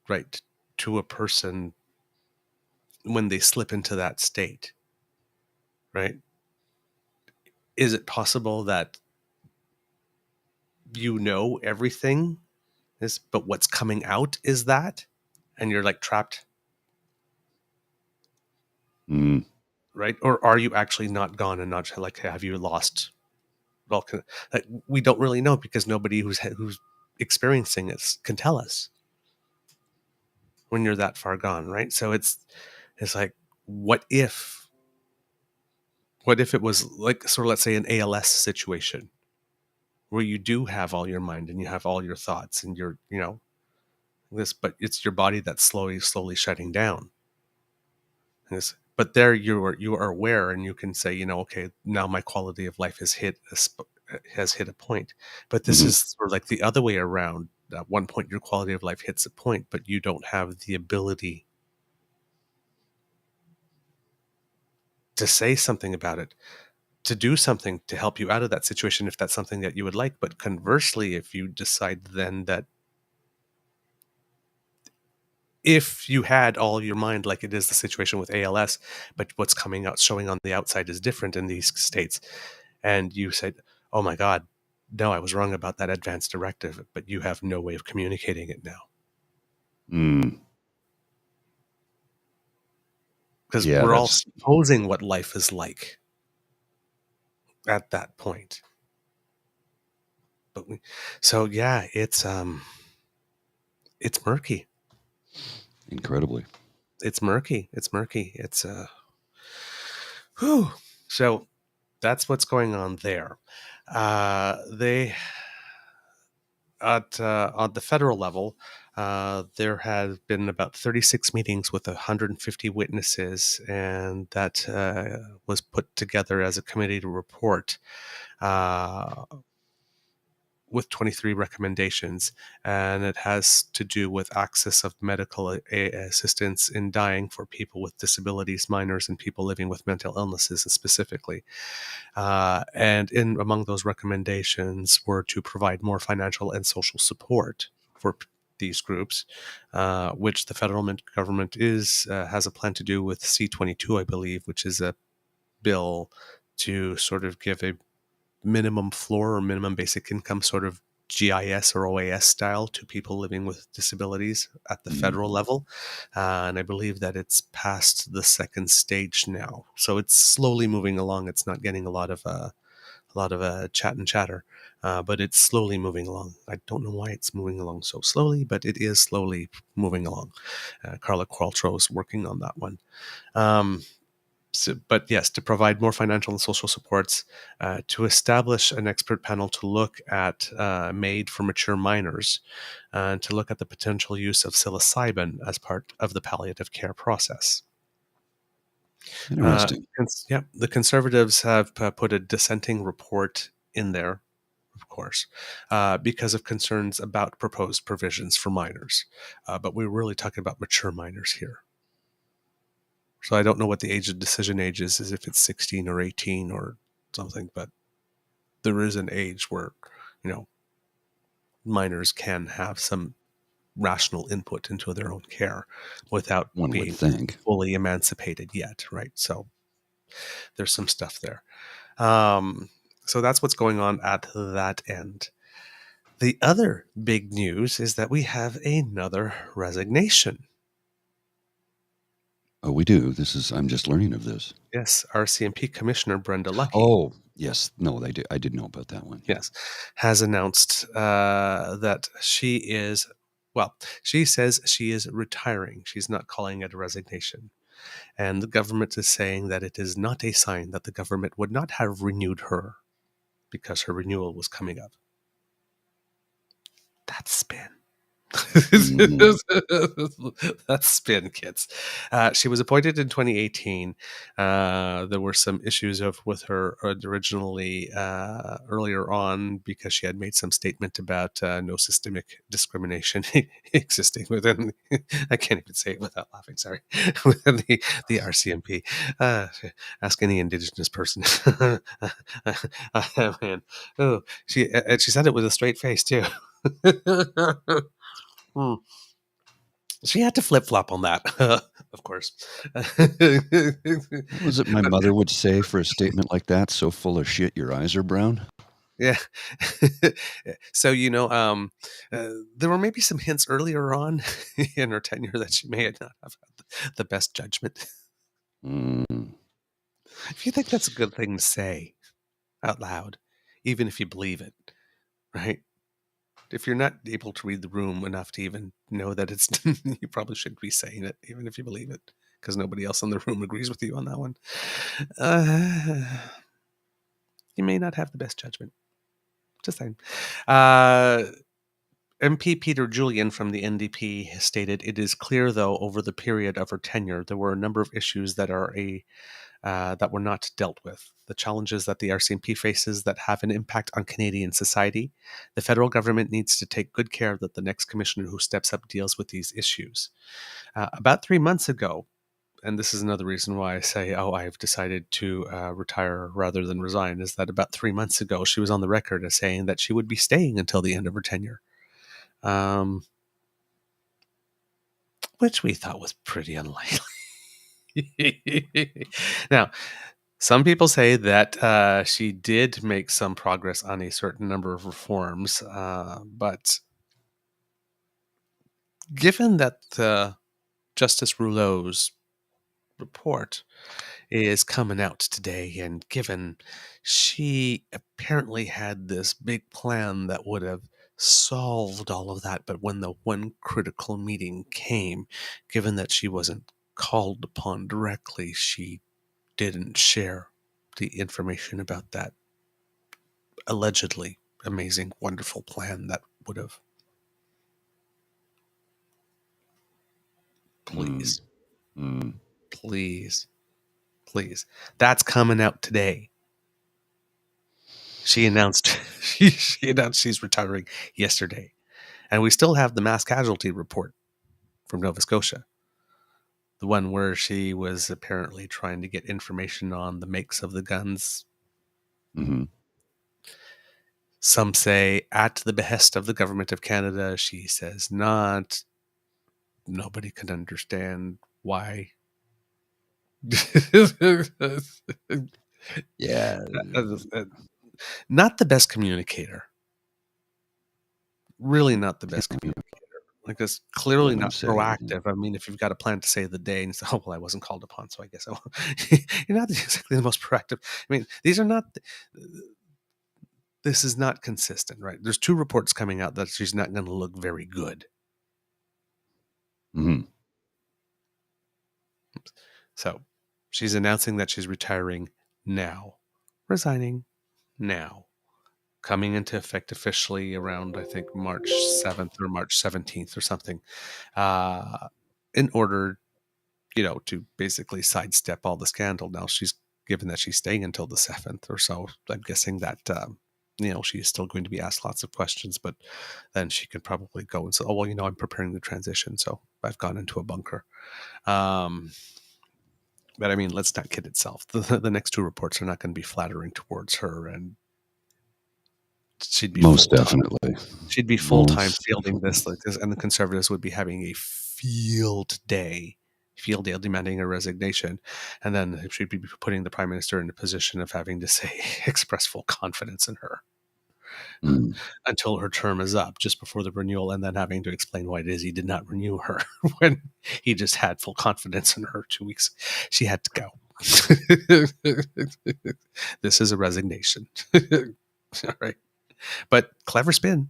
right, to a person when they slip into that state, right? Is it possible that you know everything is, but what's coming out is that, and you're like trapped, right? Or are you actually not gone and not like, have you lost? Well, like, we don't really know because nobody who's experiencing this can tell us when you're that far gone, right? So it's like, what if it was like, sort of, let's say, an ALS situation where you do have all your mind and you have all your thoughts and you're, you know, this, but it's your body that's slowly shutting down. But there you are aware, and you can say, you know, okay, now my quality of life has hit a point. But this is sort of like the other way around. At one point, your quality of life hits a point, but you don't have the ability to say something about it, to do something to help you out of that situation, if that's something that you would like. But conversely, if you decide then that if you had all your mind, like it is the situation with ALS, but what's coming out, showing on the outside is different in these states, and you said, oh my God, no, I was wrong about that advanced directive, but you have no way of communicating it now. Because we're all supposing what life is like at that point. But it's murky. Incredibly. It's murky. It's whew. So that's what's going on there. They at on the federal level, there have been about 36 meetings with 150 witnesses, and that was put together as a committee to report with 23 recommendations, and it has to do with access of medical assistance in dying for people with disabilities, minors, and people living with mental illnesses specifically. And among those recommendations were to provide more financial and social support for these groups, which the federal government has a plan to do with C-22, I believe, which is a bill to sort of give a minimum floor or minimum basic income, sort of GIS or OAS style, to people living with disabilities at the federal level. And I believe that it's past the second stage now. So it's slowly moving along. It's not getting a lot of chat and chatter, but it's slowly moving along. I don't know why it's moving along so slowly, but it is slowly moving along. Carla Qualtrough is working on that one. But yes, to provide more financial and social supports, to establish an expert panel to look at MAID for mature minors, and to look at the potential use of psilocybin as part of the palliative care process. Interesting. The Conservatives have put a dissenting report in there, of course, because of concerns about proposed provisions for minors. But we're really talking about mature minors here. So I don't know what the decision age is if it's 16 or 18 or something, but there is an age where, you know, minors can have some rational input into their own care without being fully emancipated yet, right? So there's some stuff there. So that's what's going on at that end. The other big news is that we have another resignation. Oh, we do. I'm just learning of this. Yes, RCMP Commissioner Brenda Lucki. Oh, yes. No, I did know about that one. Yes, has announced that she says she is retiring. She's not calling it a resignation. And the government is saying that it is not a sign that the government would not have renewed her because her renewal was coming up. That's spin. Mm. That's spin, kids. She was appointed in 2018. There were some issues with her originally earlier on because she had made some statement about no systemic discrimination existing within. I can't even say it without laughing. Sorry, within the RCMP. Ask any Indigenous person. Man, oh, she said it with a straight face too. Hmm. She had to flip-flop on that, of course. What was it my mother would say for a statement like that? So full of shit, your eyes are brown. Yeah. So, there were maybe some hints earlier on in her tenure that she may not have had the best judgment. Mm. If you think that's a good thing to say out loud, even if you believe it, right? If you're not able to read the room enough to even know that it's, you probably shouldn't be saying it, even if you believe it, because nobody else in the room agrees with you on that one. You may not have the best judgment. Just saying. MP Peter Julian from the NDP stated, "It is clear, though, over the period of her tenure, there were a number of issues that that were not dealt with. The challenges that the RCMP faces that have an impact on Canadian society. The federal government needs to take good care that the next commissioner who steps up deals with these issues." About 3 months ago, and this is another reason why I say, I've decided to retire rather than resign, is that about 3 months ago, she was on the record as saying that she would be staying until the end of her tenure. Which we thought was pretty unlikely. Now, some people say that she did make some progress on a certain number of reforms, but given that Justice Rouleau's report is coming out today, and given she apparently had this big plan that would have solved all of that, but when the one critical meeting came, given that she wasn't called upon directly, she didn't share the information about that allegedly amazing, wonderful plan that would have. Please, Mm. please, please. That's coming out today. She announced she announced she's retiring yesterday. And we still have the mass casualty report from Nova Scotia. The one where she was apparently trying to get information on the makes of the guns. Mm-hmm. Some say at the behest of the government of Canada. She says not. Nobody can understand why. Yeah. Not the best communicator. Really not the best communicator. Like, it's clearly not proactive. I mean, if you've got a plan to save the day and you say, "Oh, well, I wasn't called upon, so I guess I won't." You're not exactly the most proactive. I mean, these are not. This is not consistent, right? There's 2 reports coming out that she's not going to look very good. Mm-hmm. So she's announcing that she's retiring now, resigning now, coming into effect officially around, I think, March 7th or March 17th or something, in order, to basically sidestep all the scandal. Now, given that she's staying until the 7th or so, I'm guessing that, she is still going to be asked lots of questions, but then she could probably go and say, "Oh, well, I'm preparing the transition, so I've gone into a bunker." But I mean, let's not kid itself. The next 2 reports are not going to be flattering towards her, and she'd be most definitely. She'd be full-time fielding this, and the Conservatives would be having a field day demanding a resignation, and then she'd be putting the Prime Minister in a position of having to say express full confidence in her until her term is up, just before the renewal, and then having to explain why it is he did not renew her when he just had full confidence in her 2 weeks. She had to go. This is a resignation. All right. But clever spin.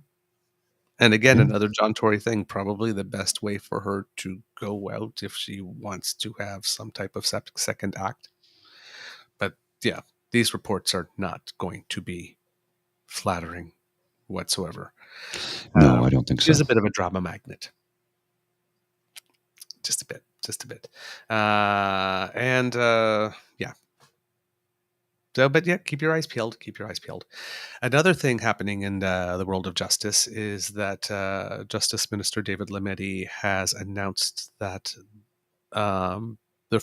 And again, another John Tory thing, probably the best way for her to go out if she wants to have some type of second act. But yeah, these reports are not going to be flattering whatsoever. No, I don't think so. She's a bit of a drama magnet. Just a bit. Yeah. So, but yeah, keep your eyes peeled. Another thing happening in the world of justice is that Justice Minister David Lametti has announced that they're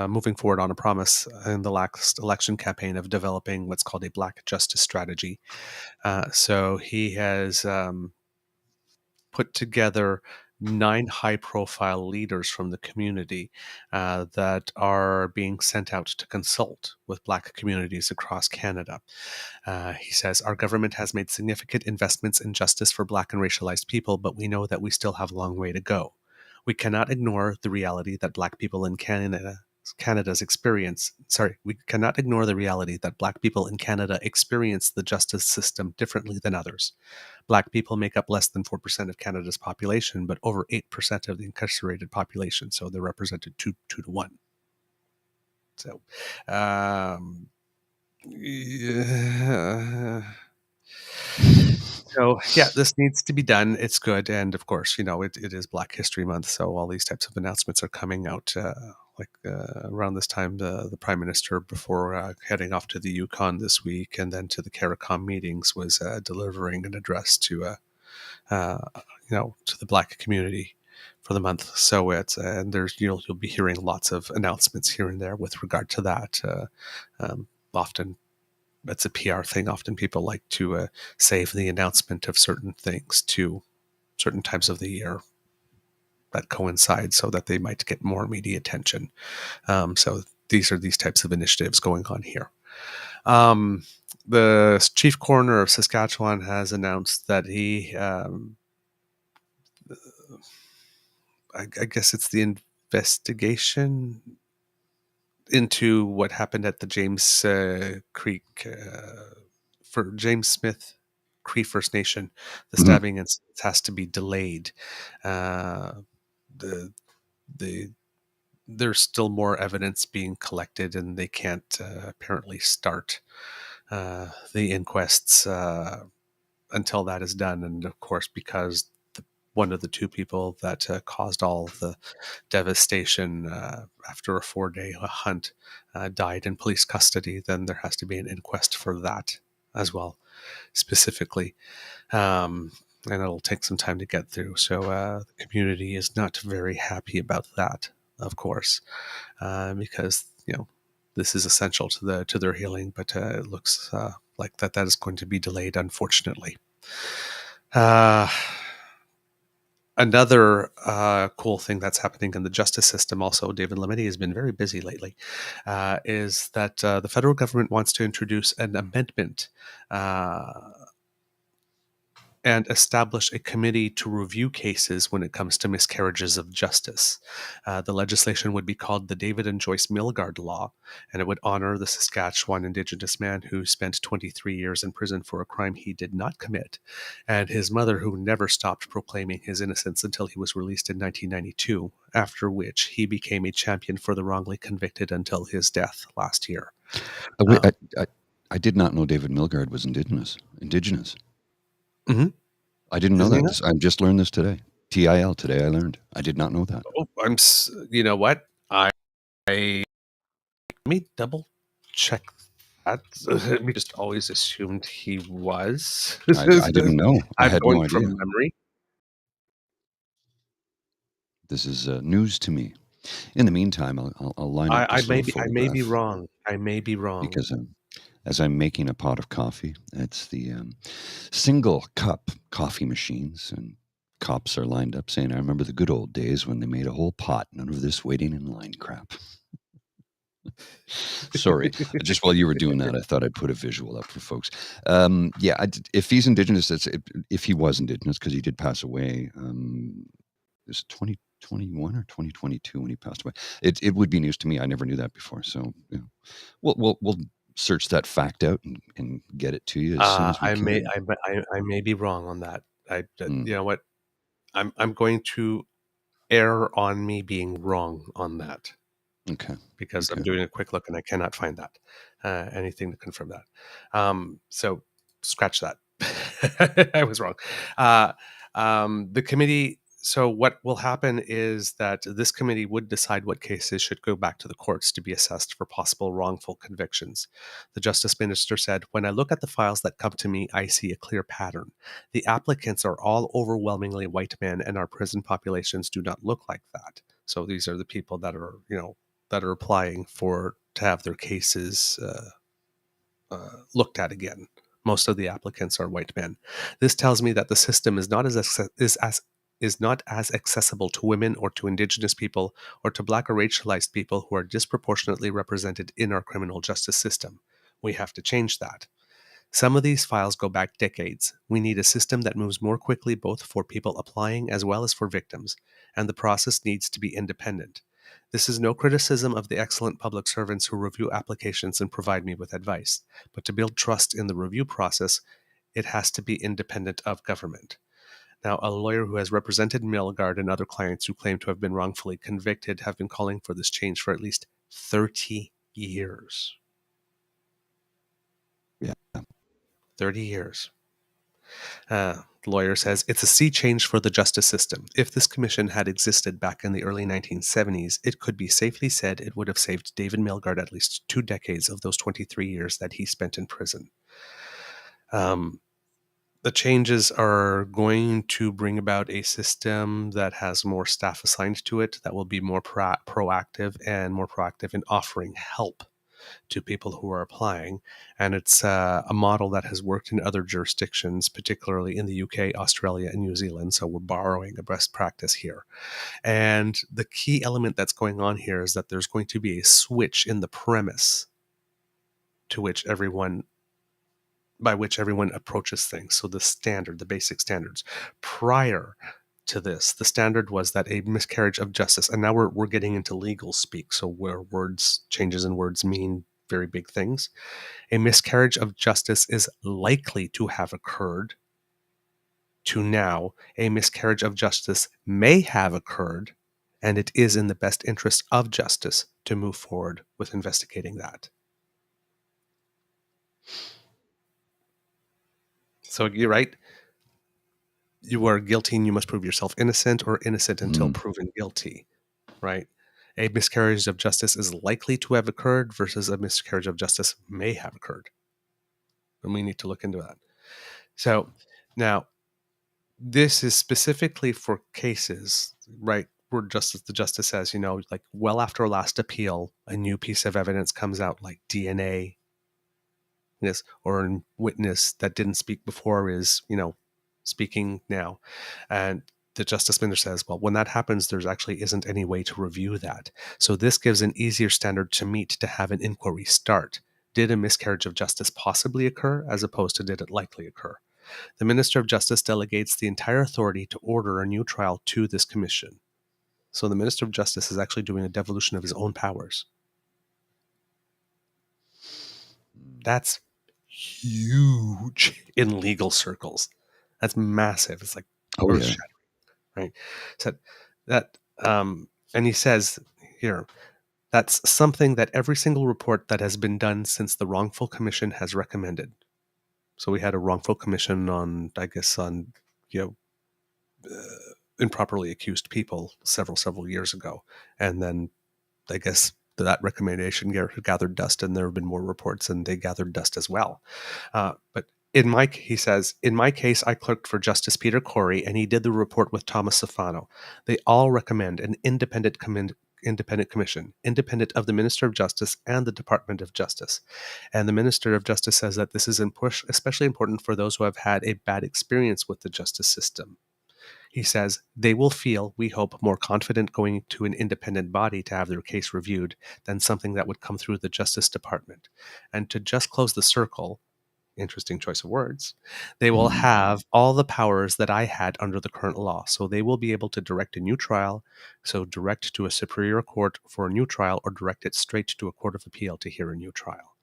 moving forward on a promise in the last election campaign of developing what's called a Black Justice Strategy. So he has put together 9 high-profile leaders from the community that are being sent out to consult with Black communities across Canada. He says, our government has made significant investments in justice for Black and racialized people, but we know that we still have a long way to go. We cannot ignore the reality that Black people in Canada's experience. We cannot ignore the reality that Black people in Canada experience the justice system differently than others. Black people make up less than 4% of Canada's population, but over 8% of the incarcerated population. So they're represented 2 to 1. So, yeah. So yeah, this needs to be done. It's good, and of course, it is Black History Month, so all these types of announcements are coming out around this time. The Prime Minister, before heading off to the Yukon this week and then to the CARICOM meetings, was delivering an address to the Black community for the month. So and there's you'll be hearing lots of announcements here and there with regard to that. Often it's a PR thing. Often people like to save the announcement of certain things to certain times of the year that coincide so that they might get more media attention. So these are these types of initiatives going on here. The chief coroner of Saskatchewan has announced that he, I guess it's the investigation into what happened at the James Creek for James Smith Cree First Nation. The stabbing has to be delayed. There's still more evidence being collected, and they can't apparently start the inquests until that is done. And of course, because one of the 2 people that caused all the devastation after a 4-day hunt died in police custody, then there has to be an inquest for that as well, specifically. And it'll take some time to get through. So the community is not very happy about that, of course, because this is essential to their healing. But it looks like that is going to be delayed, unfortunately. Another cool thing that's happening in the justice system, also, David Lametti has been very busy lately, is that the federal government wants to introduce an amendment and establish a committee to review cases when it comes to miscarriages of justice. The legislation would be called the David and Joyce Milgaard Law, and it would honor the Saskatchewan Indigenous man who spent 23 years in prison for a crime he did not commit, and his mother who never stopped proclaiming his innocence until he was released in 1992, after which he became a champion for the wrongly convicted until his death last year. I did not know David Milgaard was Indigenous. Mm-hmm. I didn't know that. I just learned this today. TIL, today I learned. I did not know that. Oh, you know what? Let me double check that. We just always assumed he was. I didn't know. I had no idea. From memory. This is news to me. In the meantime, I'll line up this little photograph. I may be wrong. Because as I'm making a pot of coffee, it's the single cup coffee machines, and cops are lined up saying, I remember the good old days when they made a whole pot, none of this waiting in line crap. Sorry, just while you were doing that, I thought I'd put a visual up for folks. If he's Indigenous, if he was Indigenous, because he did pass away, it was 2021 or 2022 when he passed away. It would be news to me. I never knew that before. So we'll search that fact out and get it to you as soon as we can. I may be wrong on that. You know what? I'm going to err on me being wrong on that. Okay. Because I'm doing a quick look and I cannot find that anything to confirm that. So scratch that. I was wrong. The committee. So what will happen is that this committee would decide what cases should go back to the courts to be assessed for possible wrongful convictions. The Justice Minister said, "When I look at the files that come to me, I see a clear pattern. The applicants are all overwhelmingly white men, and our prison populations do not look like that." So these are the people that are, that are applying to have their cases looked at again. Most of the applicants are white men. This tells me that the system is not as accessible to women or to Indigenous people or to Black or racialized people who are disproportionately represented in our criminal justice system. We have to change that. Some of these files go back decades. We need a system that moves more quickly both for people applying as well as for victims, and the process needs to be independent. This is no criticism of the excellent public servants who review applications and provide me with advice, but to build trust in the review process, it has to be independent of government. Now, a lawyer who has represented Milgaard and other clients who claim to have been wrongfully convicted have been calling for this change for at least 30 years. Yeah. 30 years. The lawyer says, "It's a sea change for the justice system. If this commission had existed back in the early 1970s, it could be safely said it would have saved David Milgaard at least 2 decades of those 23 years that he spent in prison." The changes are going to bring about a system that has more staff assigned to it, that will be more proactive in offering help to people who are applying. And it's a model that has worked in other jurisdictions, particularly in the UK, Australia, and New Zealand. So we're borrowing a best practice here. And the key element that's going on here is that there's going to be a switch in the premise by which everyone approaches things. So the basic standards. Prior to this, the standard was that a miscarriage of justice, and now we're getting into legal speak, so where changes in words mean very big things. A miscarriage of justice is likely to have occurred, to now a miscarriage of justice may have occurred, and it is in the best interest of justice to move forward with investigating that. So you're right. You are guilty and you must prove yourself innocent, or innocent until proven guilty, right? A miscarriage of justice is likely to have occurred versus a miscarriage of justice may have occurred. And we need to look into that. So now, this is specifically for cases, right, where the justice says, like well after our last appeal, a new piece of evidence comes out, like DNA, or a witness that didn't speak before is, speaking now. And the Justice Minister says, well, when that happens, there's actually isn't any way to review that. So this gives an easier standard to meet to have an inquiry start. Did a miscarriage of justice possibly occur, as opposed to did it likely occur? The Minister of Justice delegates the entire authority to order a new trial to this commission. So the Minister of Justice is actually doing a devolution of his own powers. That's huge in legal circles. That's massive. It's like earth-shattering, right? So that, and he says here, that's something that every single report that has been done since the wrongful commission has recommended. So we had a wrongful commission on improperly accused people several years ago, and then I guess that recommendation gathered dust, and there have been more reports, and they gathered dust as well. But he says, in my case, I clerked for Justice Peter Corey, and he did the report with Thomas Safano. They all recommend an independent commission, independent of the Minister of Justice and the Department of Justice. And the Minister of Justice says that this is especially important for those who have had a bad experience with the justice system. He says they will feel, we hope, more confident going to an independent body to have their case reviewed than something that would come through the Justice Department. And to just close the circle, interesting choice of words, they will have all the powers that I had under the current law. So they will be able to direct a new trial, so direct to a superior court for a new trial, or direct it straight to a court of appeal to hear a new trial.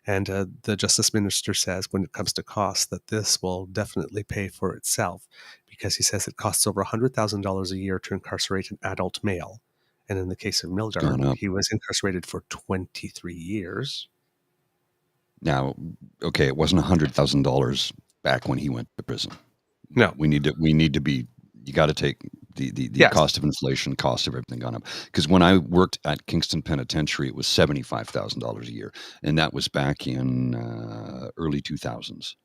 And the Justice Minister says, when it comes to costs, that this will definitely pay for itself, because he says it costs over $100,000 a year to incarcerate an adult male. And in the case of Milgaard, he was incarcerated for 23 years. Now, okay, it wasn't $100,000 back when he went to prison. No. We need to be, you got to take the Yes. cost of inflation, cost of everything gone up. Because when I worked at Kingston Penitentiary, it was $75,000 a year. And that was back in early 2000s.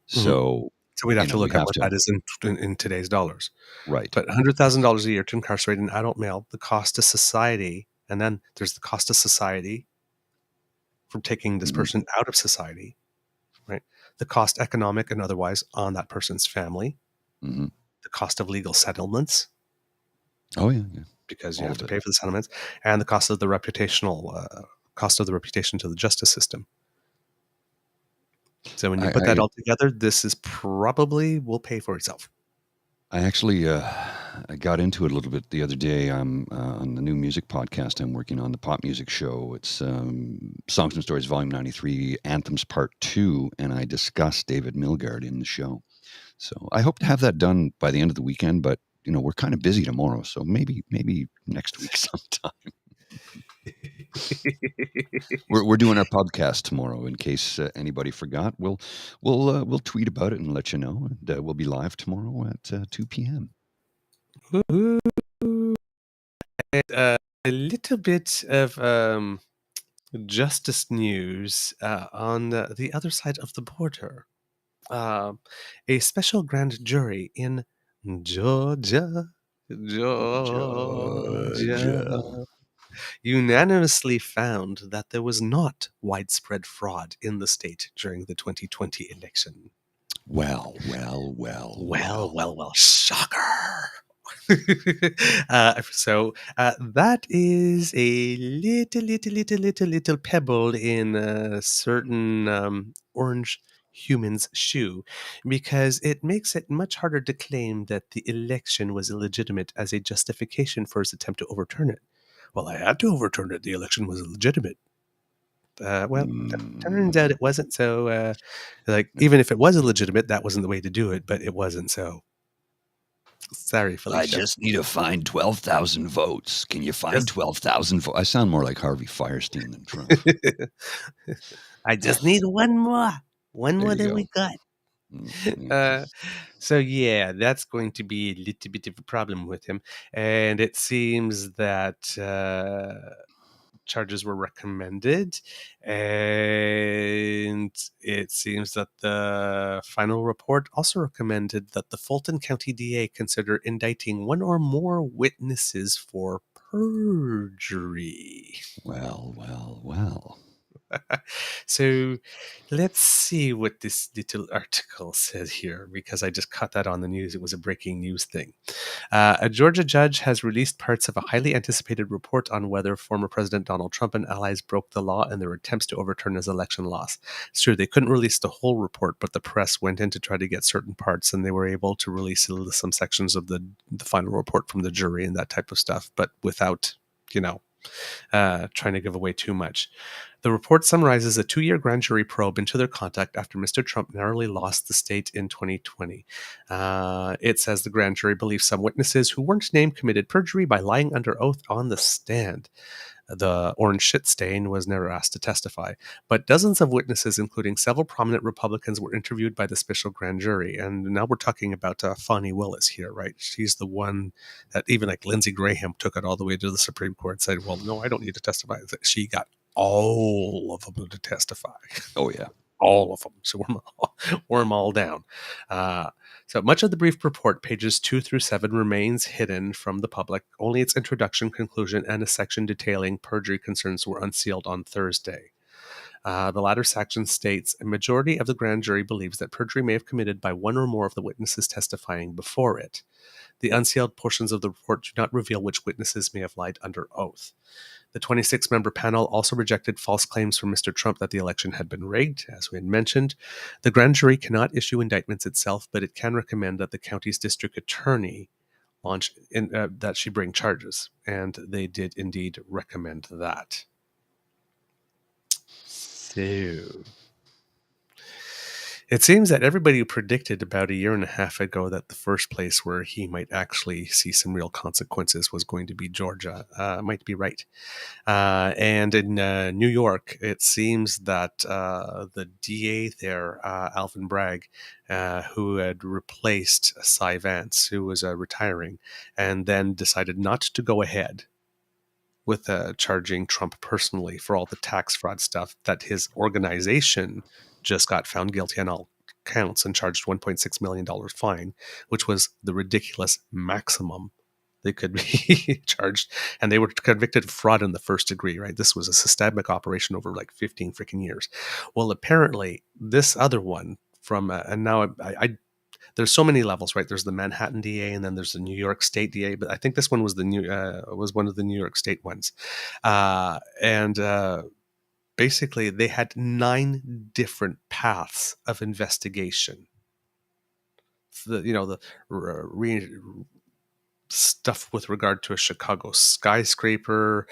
So we'd have to look at what that is in today's dollars. Right. But $100,000 a year to incarcerate an adult male, the cost to society, and then there's the cost to society from taking this person out of society, right? The cost economic and otherwise on that person's family, the cost of legal settlements. Oh, yeah. Because you have to pay for the settlements, and the cost of the reputational cost of the reputation to the justice system. So when you put that all together, this is probably will pay for itself. I actually I got into it a little bit the other day. I'm on the new music podcast I'm working on, the Pop Music Show. It's Songs and Stories Volume 93, Anthems Part 2, and I discussed David Milgaard in the show. So I hope to have that done by the end of the weekend, but we're kind of busy tomorrow, so maybe next week sometime. We're doing our podcast tomorrow. In case anybody forgot, we'll tweet about it and let you know, and we'll be live tomorrow at 2 p.m. And, a little bit of justice news on the other side of the border. A special grand jury in Georgia unanimously found that there was not widespread fraud in the state during the 2020 election. Well. Shocker. So that is a little pebble in a certain orange human's shoe, because it makes it much harder to claim that the election was illegitimate as a justification for his attempt to overturn it. Well, I had to overturn it. The election was illegitimate. Turns out it wasn't. So, even if it was illegitimate, that wasn't the way to do it. But it wasn't. So, sorry, Felicia. I just need to find 12,000 votes. Can you find 12,000 votes? I sound more like Harvey Firestein than Trump. I just need one more. One more than we got. So yeah, that's going to be a little bit of a problem with him, and it seems that charges were recommended, and it seems that the final report also recommended that the Fulton County DA consider indicting one or more witnesses for perjury. Well. So let's see what this little article says here, because I just caught that on the news. It was a breaking news thing. A Georgia judge has released parts of a highly anticipated report on whether former President Donald Trump and allies broke the law in their attempts to overturn his election loss. It's true, they couldn't release the whole report, but the press went in to try to get certain parts, and they were able to release some sections of the final report from the jury and that type of stuff, but without, trying to give away too much. The report summarizes a 2-year grand jury probe into their conduct after Mr. Trump narrowly lost the state in 2020. It says the grand jury believes some witnesses who weren't named committed perjury by lying under oath on the stand. The orange shit stain was never asked to testify, but dozens of witnesses, including several prominent Republicans, were interviewed by the special grand jury. And now we're talking about Fani Willis here, right? She's the one that even like Lindsey Graham took it all the way to the Supreme Court and said, well, no, I don't need to testify. She got all of them to testify. Oh, yeah. All of them. So worm them all down. So much of the brief report, pages 2 through 7, remains hidden from the public. Only its introduction, conclusion, and a section detailing perjury concerns were unsealed on Thursday. The latter section states, a majority of the grand jury believes that perjury may have committed by one or more of the witnesses testifying before it. The unsealed portions of the report do not reveal which witnesses may have lied under oath. The 26-member panel also rejected false claims from Mr. Trump that the election had been rigged, as we had mentioned. The grand jury cannot issue indictments itself, but it can recommend that the county's district attorney that she bring charges, and they did indeed recommend that. So It seems that everybody predicted about a year and a half ago that the first place where he might actually see some real consequences was going to be Georgia. Might be right. And in New York, it seems that the DA there, Alvin Bragg, who had replaced Cy Vance, who was retiring, and then decided not to go ahead with charging Trump personally for all the tax fraud stuff, that his organization just got found guilty on all counts and charged $1.6 million fine, which was the ridiculous maximum they could be charged. And they were convicted of fraud in the first degree, right? This was a systemic operation over like 15 freaking years. Well, apparently this other one from, and now there's so many levels, right? There's the Manhattan DA, and then there's the New York State DA. But I think this one was was one of the New York State ones, and basically they had 9 different paths of investigation. The stuff with regard to a Chicago skyscraper,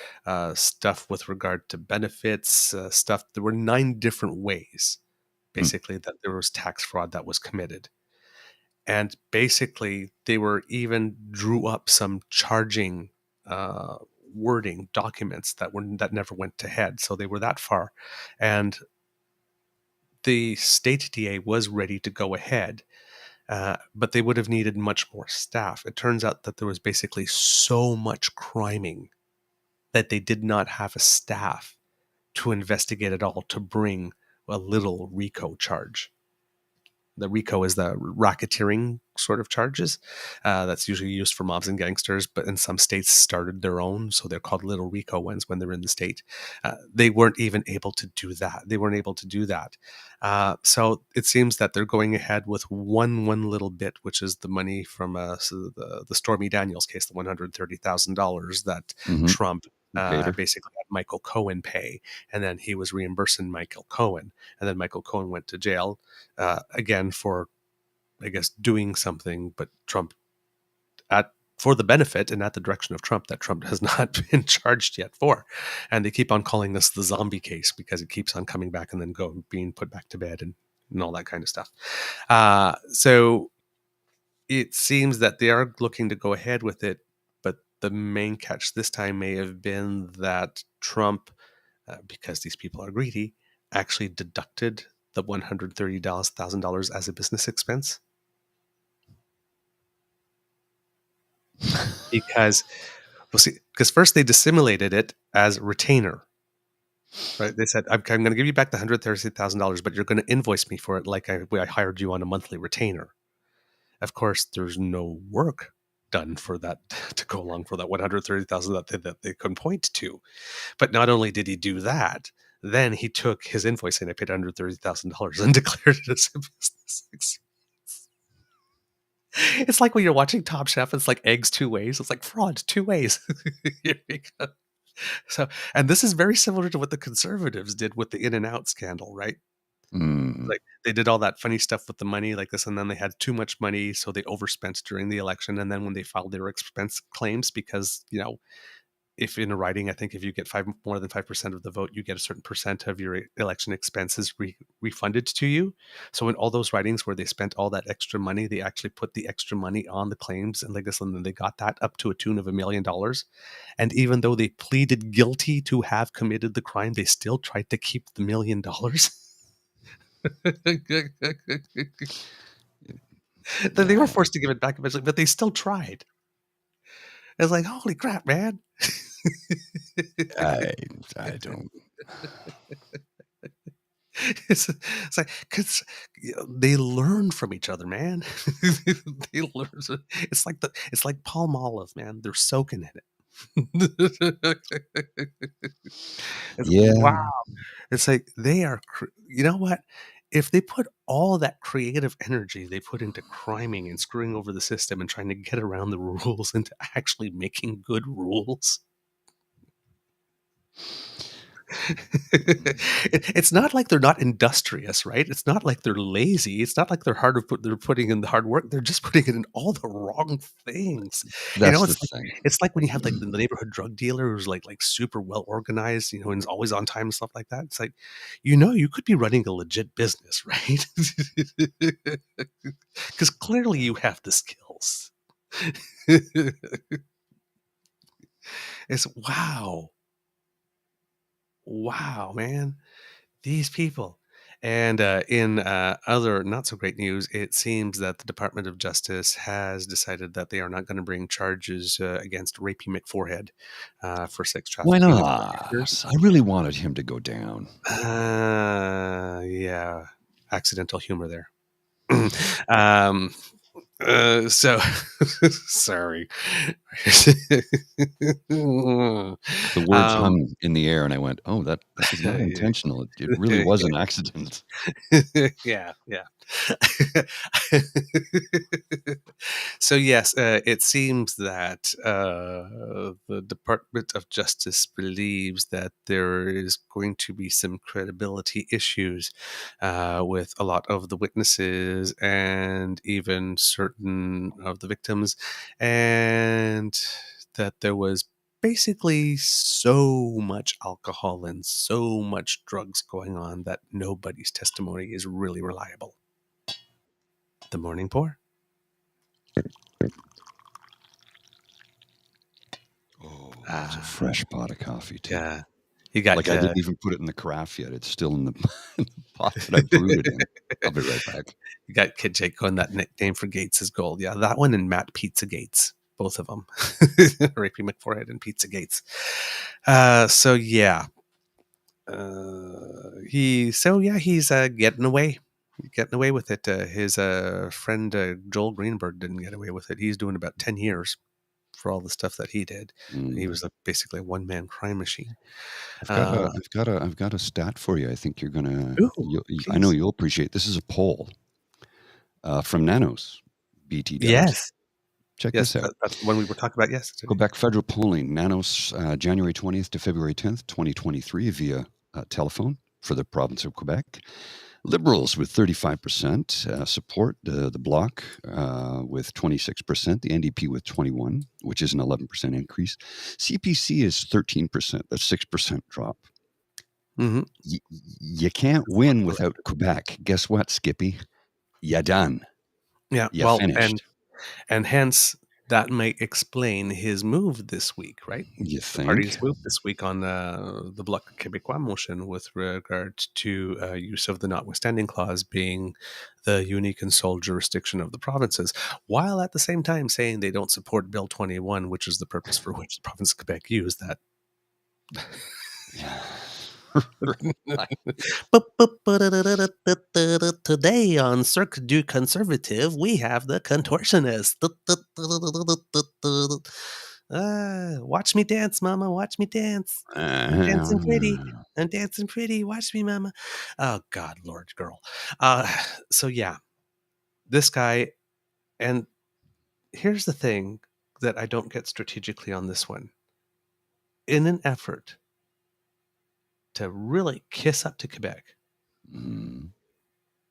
stuff with regard to benefits, stuff. There were 9 different ways, basically, that there was tax fraud that was committed. And basically, they were even drew up some charging wording documents that never went to head. So they were that far. And the state DA was ready to go ahead, but they would have needed much more staff. It turns out that there was basically so much criming that they did not have a staff to investigate it all, to bring a little RICO charge. The RICO is the racketeering sort of charges. That's usually used for mobs and gangsters, but in some states started their own, so they're called little RICO ones when they're in the state. They weren't even able to do that. They weren't able to do that. So it seems that they're going ahead with one little bit, which is the money from the Stormy Daniels case, the $130,000 that Trump basically had Michael Cohen pay, and then he was reimbursing Michael Cohen, and then Michael Cohen went to jail again for, I guess, doing something, but Trump for the benefit and at the direction of Trump that Trump has not been charged yet for. And they keep on calling this the zombie case because it keeps on coming back and then being put back to bed and all that kind of stuff. So it seems that they are looking to go ahead with it, but the main catch this time may have been that Trump, because these people are greedy, actually deducted the $130,000 as a business expense. Because first they dissimulated it as retainer, right? They said, I'm going to give you back the $130,000, but you're going to invoice me for it like I hired you on a monthly retainer. Of course, there's no work done for that to go along for that $130,000 that they couldn't point to. But not only did he do that, then he took his invoice and I paid $130,000 and declared it as a business expense. It's like when you're watching Top Chef, it's like eggs 2 ways. It's like fraud 2 ways. Here we go. So, and this is very similar to what the conservatives did with the In-N-Out scandal, right? Like they did all that funny stuff with the money like this, and then they had too much money, so they overspent during the election. And then when they filed their expense claims, because, if in a writing, I think if you get more than 5% of the vote, you get a certain percent of your election expenses refunded to you. So in all those writings where they spent all that extra money, they actually put the extra money on the claims and like this, and then they got that up to a tune of $1 million. And even though they pleaded guilty to have committed the crime, they still tried to keep the $1 million. Then they were forced to give it back eventually, but they still tried. It's like, holy crap, man. I don't. It's like, because they learn from each other, man. They learn. It's like palm olive, man. They're soaking in it. Yeah. Wow. It's like they are. You know what? If they put all that creative energy they put into criming and screwing over the system and trying to get around the rules into actually making good rules, It's not like they're not industrious, right? It's not like they're lazy. It's not like they're putting in the hard work. They're just putting it in all the wrong things. That's the thing. It's like when you have like the neighborhood drug dealer who's like super well organized, and is always on time and stuff like that. It's like, you could be running a legit business, right? Because clearly you have the skills. It's wow, man, these people. And in other not so great news, it seems that the Department of Justice has decided that they are not going to bring charges against Rapey McForehead for sex Why trafficking. not? I really wanted him to go down. Yeah, accidental humor there. So sorry. The words hung in the air, and I went, "Oh, that was not intentional. It really was an accident." Yeah. So yes, it seems that the Department of Justice believes that there is going to be some credibility issues with a lot of the witnesses and even certain of the victims, and that there was basically so much alcohol and so much drugs going on that nobody's testimony is really reliable. The morning pour. Oh, it's a fresh pot of coffee too. Yeah, you got I didn't even put it in the carafe yet. It's still in the pot that I brewed it in. I'll be right back. You got Kid Jake going, that nickname for Gates is gold. Yeah, that one and Matt Pizza Gates. Both of them. Rapey McForehead and Pizza Gates. So yeah. He's getting away. Getting away with it. His friend Joel Greenberg didn't get away with it. He's doing about 10 years for all the stuff that he did. He was basically a one-man crime machine. I've got a stat for you. I think you're gonna. I know you'll appreciate. This is a poll from Nanos BT. Yes. Check this out. That's when we were talking about yesterday. Quebec federal polling, Nanos, January 20th to February 10th, 2023, via telephone for the province of Quebec. Liberals with 35% support the Bloc with 26%, the NDP with 21%, which is an 11% increase. CPC is 13%, that's 6% drop. Mm-hmm. You can't win without Quebec. Guess what, Skippy? You're done. Yeah, you're finished. And hence that may explain his move this week, right? You think? The party's move this week on the Bloc Québécois motion with regard to use of the notwithstanding clause being the unique and sole jurisdiction of the provinces, while at the same time saying they don't support Bill 21, which is the purpose for which the province of Quebec used that. Today on Cirque du Conservative, we have the contortionist. Watch me dance, mama. Watch me dance. I'm dancing pretty. I'm dancing pretty. Watch me, mama. Oh, God, Lord, girl. So, yeah, this guy. And here's the thing that I don't get strategically on this one. In an effort to really kiss up to Quebec,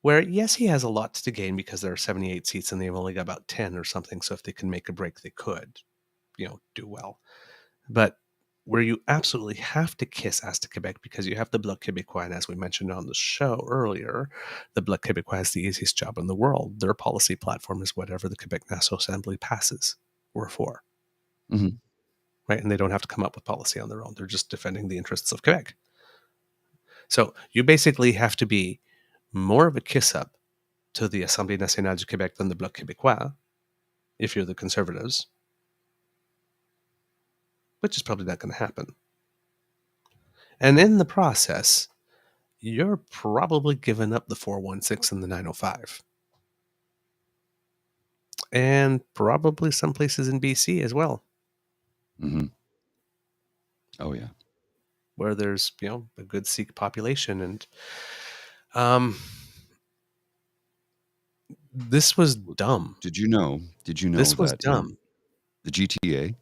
where, yes, he has a lot to gain because there are 78 seats and they've only got about 10 or something. So if they can make a break, they could, do well. But where you absolutely have to kiss ass to Quebec because you have the Bloc Québécois, and as we mentioned on the show earlier, the Bloc Québécois has the easiest job in the world. Their policy platform is whatever the Quebec National Assembly passes or for. Mm-hmm. Right? And they don't have to come up with policy on their own. They're just defending the interests of Quebec. So you basically have to be more of a kiss-up to the Assemblée nationale du Québec than the Bloc Québécois, if you're the Conservatives, which is probably not going to happen. And in the process, you're probably giving up the 416 and the 905. And probably some places in BC as well. Mm-hmm. Oh, yeah. Where there's, a good Sikh population. And this was dumb. Did you know this was dumb. The GTA,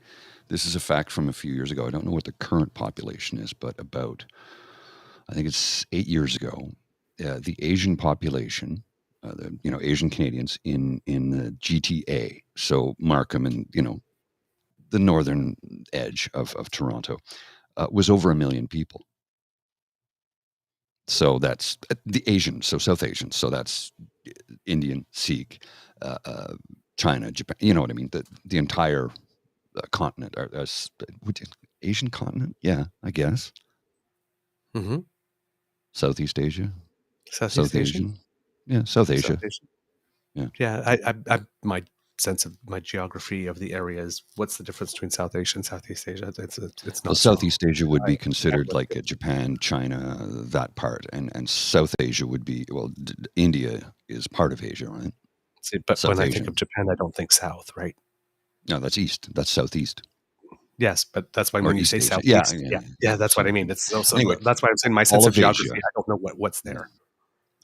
this is a fact from a few years ago. I don't know what the current population is, but about I think it's 8 years ago, the Asian population, Asian Canadians in the GTA, so Markham and, the northern edge of Toronto, was over 1 million people. So that's the Asian, so South Asian. So that's Indian, Sikh, China, Japan. You know what I mean? The entire continent, Asian continent. Yeah, I guess. Mm-hmm. Southeast Asia. Southeast Asian. Yeah, South Asia. South Asian. Yeah. Yeah. I my sense of my geography of the area is what's the difference between South Asia and Southeast Asia? It's not. Well, Southeast Asia would be considered yeah, like Japan, China, that part, and South Asia would be, well, India is part of Asia, right? See, but South when I Asia. think of Japan, I don't think south, right? No, that's east. That's southeast. Yes, but that's why Or when you East say Asia. southeast, Yeah, yeah, that's what I mean. It's so Anyway, that's why I'm saying my sense all of of geography. Asia. I don't know what's there.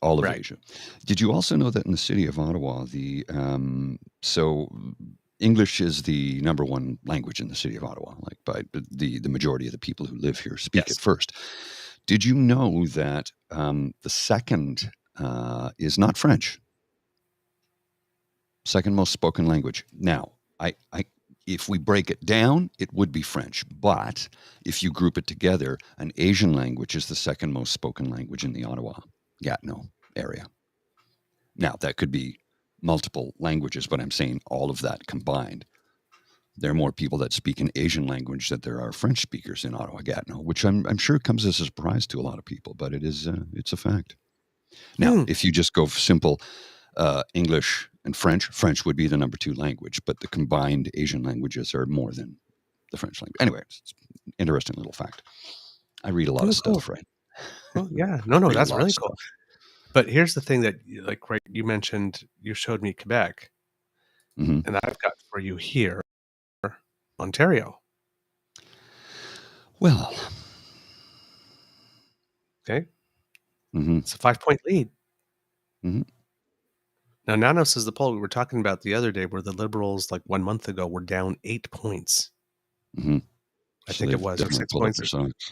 All of Right. Asia. Did you also know that in the city of Ottawa, so English is the number one language in the city of Ottawa, like by the majority of the people who live here speak Yes. it first. Did you know that the second is not French? Second most spoken language. Now, if we break it down, it would be French. But if you group it together, an Asian language is the second most spoken language in the Ottawa-Gatineau area. Now, that could be multiple languages, but I'm saying all of that combined. There are more people that speak an Asian language than there are French speakers in Ottawa-Gatineau, which I'm sure comes as a surprise to a lot of people, but it's a fact. Now, if you just go simple English and French would be the number 2 language, but the combined Asian languages are more than the French language. Anyway, it's an interesting little fact. I read a lot of stuff, right? Well, yeah. No, Read a that's lot really of cool. stuff. But here's the thing that, like, right, you mentioned, you showed me Quebec, Mhm. and I've got for you here, Ontario. Well, Okay, mhm, it's a 5-point lead. mhm. Now, Nanos is the poll we were talking about the other day, where the Liberals, like 1 month ago, were down 8 points. Mhm. I So think it they've was, or definitely 6 pulled up points. their socks.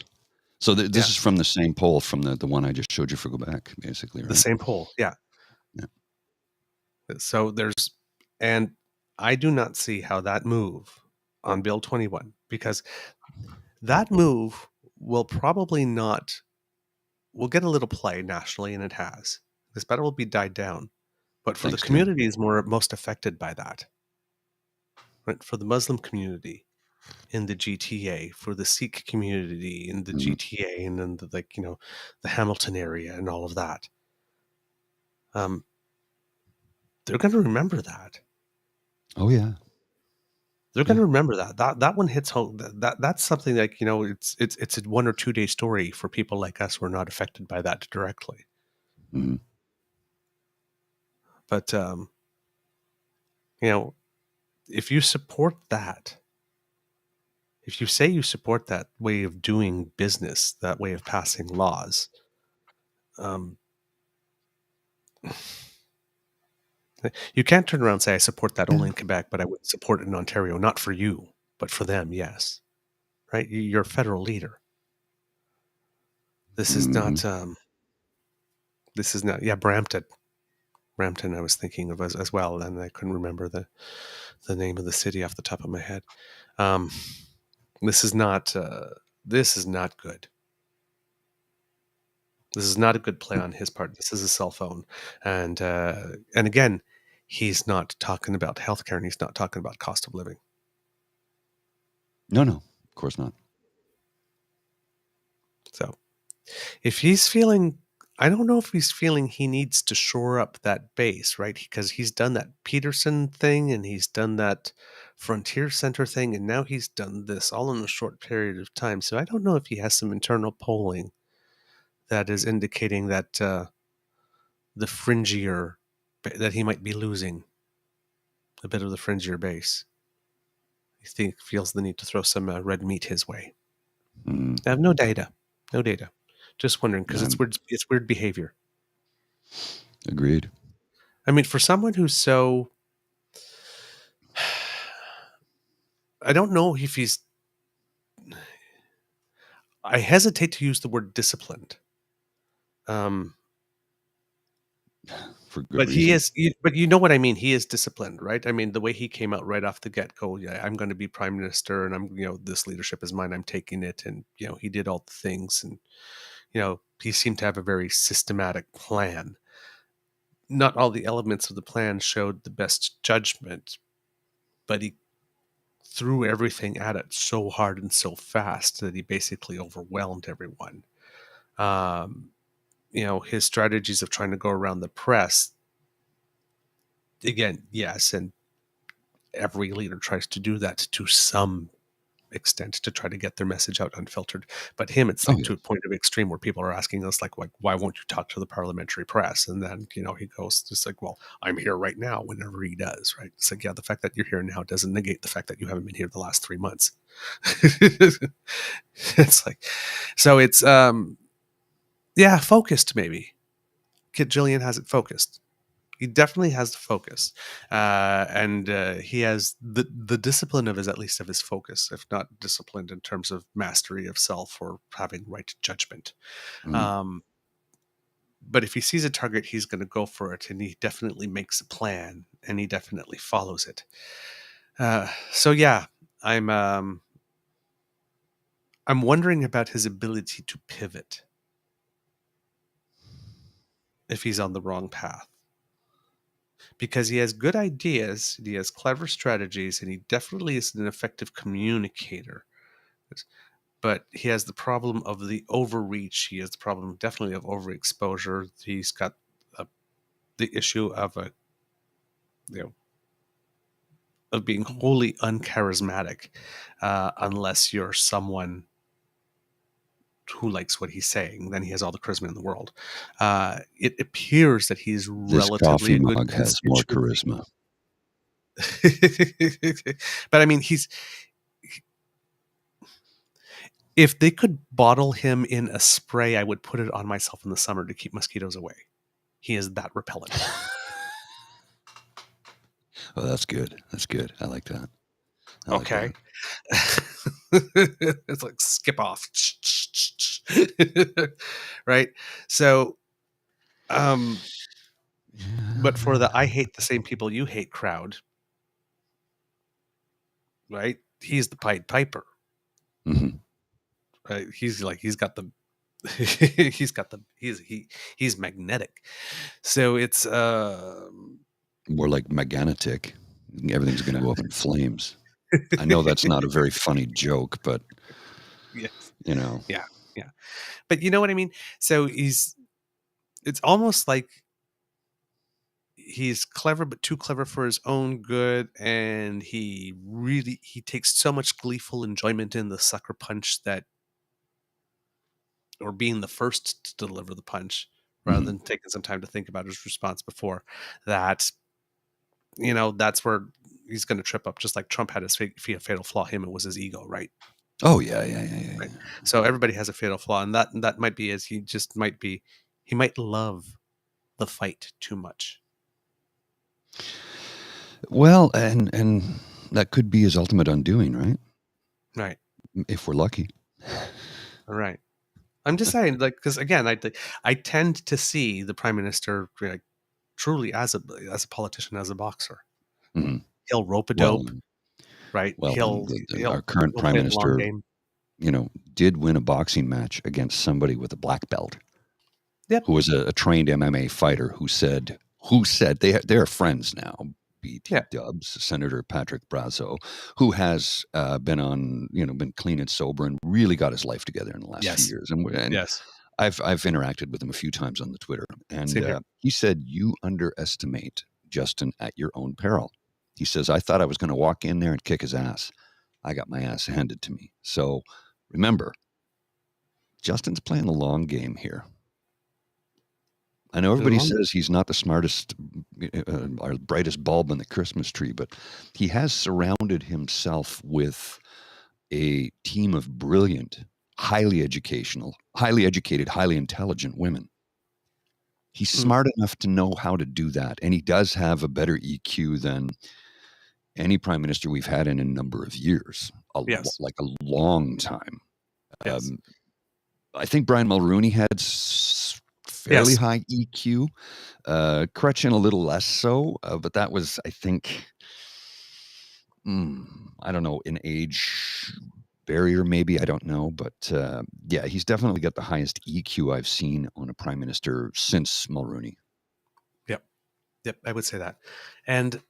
So this Yeah. is from the same poll from the one I just showed you for Quebec, basically, right? The same poll, yeah. Yeah. So and I do not see how that move on Bill 21, because that move will probably not, will get a little play nationally, and it has. This battle will be died down. But for Thanks, the Tim. communities most affected by that, right? For the Muslim community in the GTA, for the Sikh community in the Mhm. GTA, and then the Hamilton area and all of that, they're going to remember that. Oh, yeah. They're going to remember that one hits home. That's something like, it's a 1 or 2 day story for people like us who are not affected by that directly. Mhm. But if you support that, if you say you support that way of doing business, that way of passing laws, you can't turn around and say, I support that only in Quebec, but I wouldn't support it in Ontario. Not for you, but for them, yes. Right? You're a federal leader. This is not, Brampton. Brampton I was thinking of as well, and I couldn't remember the name of the city off the top of my head. This is not good. This is not a good play on his part. This is a cell phone. And again, he's not talking about healthcare, and he's not talking about cost of living. No, of course not. So if he's feeling, I don't know if he's feeling he needs to shore up that base, right? Because he's done that Peterson thing, and he's done that Frontier Center thing, and now he's done this all in a short period of time. So I don't know if he has some internal polling that is indicating that the fringier, that he might be losing a bit of the fringier base. He feels the need to throw some red meat his way. I have no data. Just wondering, because it's weird behavior. Agreed. I mean, for someone who's so, I don't know if he's, I hesitate to use the word disciplined, For good But reason. he is, but you know what I mean? He is disciplined, right? I mean, the way he came out right off the get-go, yeah, I'm going to be prime minister and this leadership is mine, I'm taking it. And, he did all the things and, he seemed to have a very systematic plan. Not all the elements of the plan showed the best judgment, but he threw everything at it so hard and so fast that he basically overwhelmed everyone. His strategies of trying to go around the press, again, yes, and every leader tries to do that to some extent to try to get their message out unfiltered. But him, it's like to a point of extreme where people are asking us like, why won't you talk to the parliamentary press? And then, he goes just like, well, I'm here right now whenever he does, right? It's like, yeah, the fact that you're here now doesn't negate the fact that you haven't been here the last 3 months. It's like, so it's, focused maybe. Kit Jillian has it focused. He definitely has the focus, and he has the discipline of his focus, if not disciplined in terms of mastery of self or having right judgment. But if he sees a target, he's going to go for it, and he definitely makes a plan, and he definitely follows it. So yeah, I'm wondering about his ability to pivot if he's on the wrong path. Because he has good ideas, he has clever strategies, and he definitely is an effective communicator. But he has the problem of the overreach. He has the problem definitely of overexposure. He's got the issue of of being wholly uncharismatic, unless you're someone who likes what he's saying. Then he has all the charisma in the world. It appears that he's relatively coffee mug has more charisma. But I mean, if they could bottle him in a spray, I would put it on myself in the summer to keep mosquitoes away. He is that repellent. Oh, that's good. That's good. I like that. Okay. It's like skip off. Right? So, but for the I hate the same people you hate crowd, right? He's the Pied Piper. Mm-hmm. Right? He's magnetic. So it's more like Megantic. Everything's going to go up in flames. I know that's not a very funny joke, but yes. Yeah. But you know what I mean? So it's almost like he's clever, but too clever for his own good. And he takes so much gleeful enjoyment in the sucker punch or being the first to deliver the punch rather than taking some time to think about his response before that, that's where he's going to trip up. Just like Trump had his fatal flaw. It was his ego, right? Oh yeah. Right. So everybody has a fatal flaw, and that might be he might love the fight too much. Well, and that could be his ultimate undoing, right? Right. If we're lucky. Right. I'm just saying, like, because again, I tend to see the prime minister like truly as a politician, as a boxer. Mm-hmm. He'll rope a dope, right? Well, our current prime minister, did win a boxing match against somebody with a black belt. Yep. Who was a trained MMA fighter who said they're friends now. BT Dubs, Senator Patrick Brazo, who has been clean and sober and really got his life together in the last few years. And yes, I've interacted with him a few times on the Twitter, and he said, "You underestimate Justin at your own peril." He says, "I thought I was going to walk in there and kick his ass. I got my ass handed to me." So remember, Justin's playing the long game here. I know everybody says he's not the smartest or brightest bulb in the Christmas tree, but he has surrounded himself with a team of brilliant, highly educated, highly intelligent women. He's smart enough to know how to do that, and he does have a better EQ than any prime minister we've had in a number of years, like a long time. Yes. I think Brian Mulroney had fairly Yes. high EQ. Correction a little less so, but that was, I think, I don't know, an age barrier maybe, I don't know, but yeah, he's definitely got the highest EQ I've seen on a prime minister since Mulroney. Yep, I would say that. And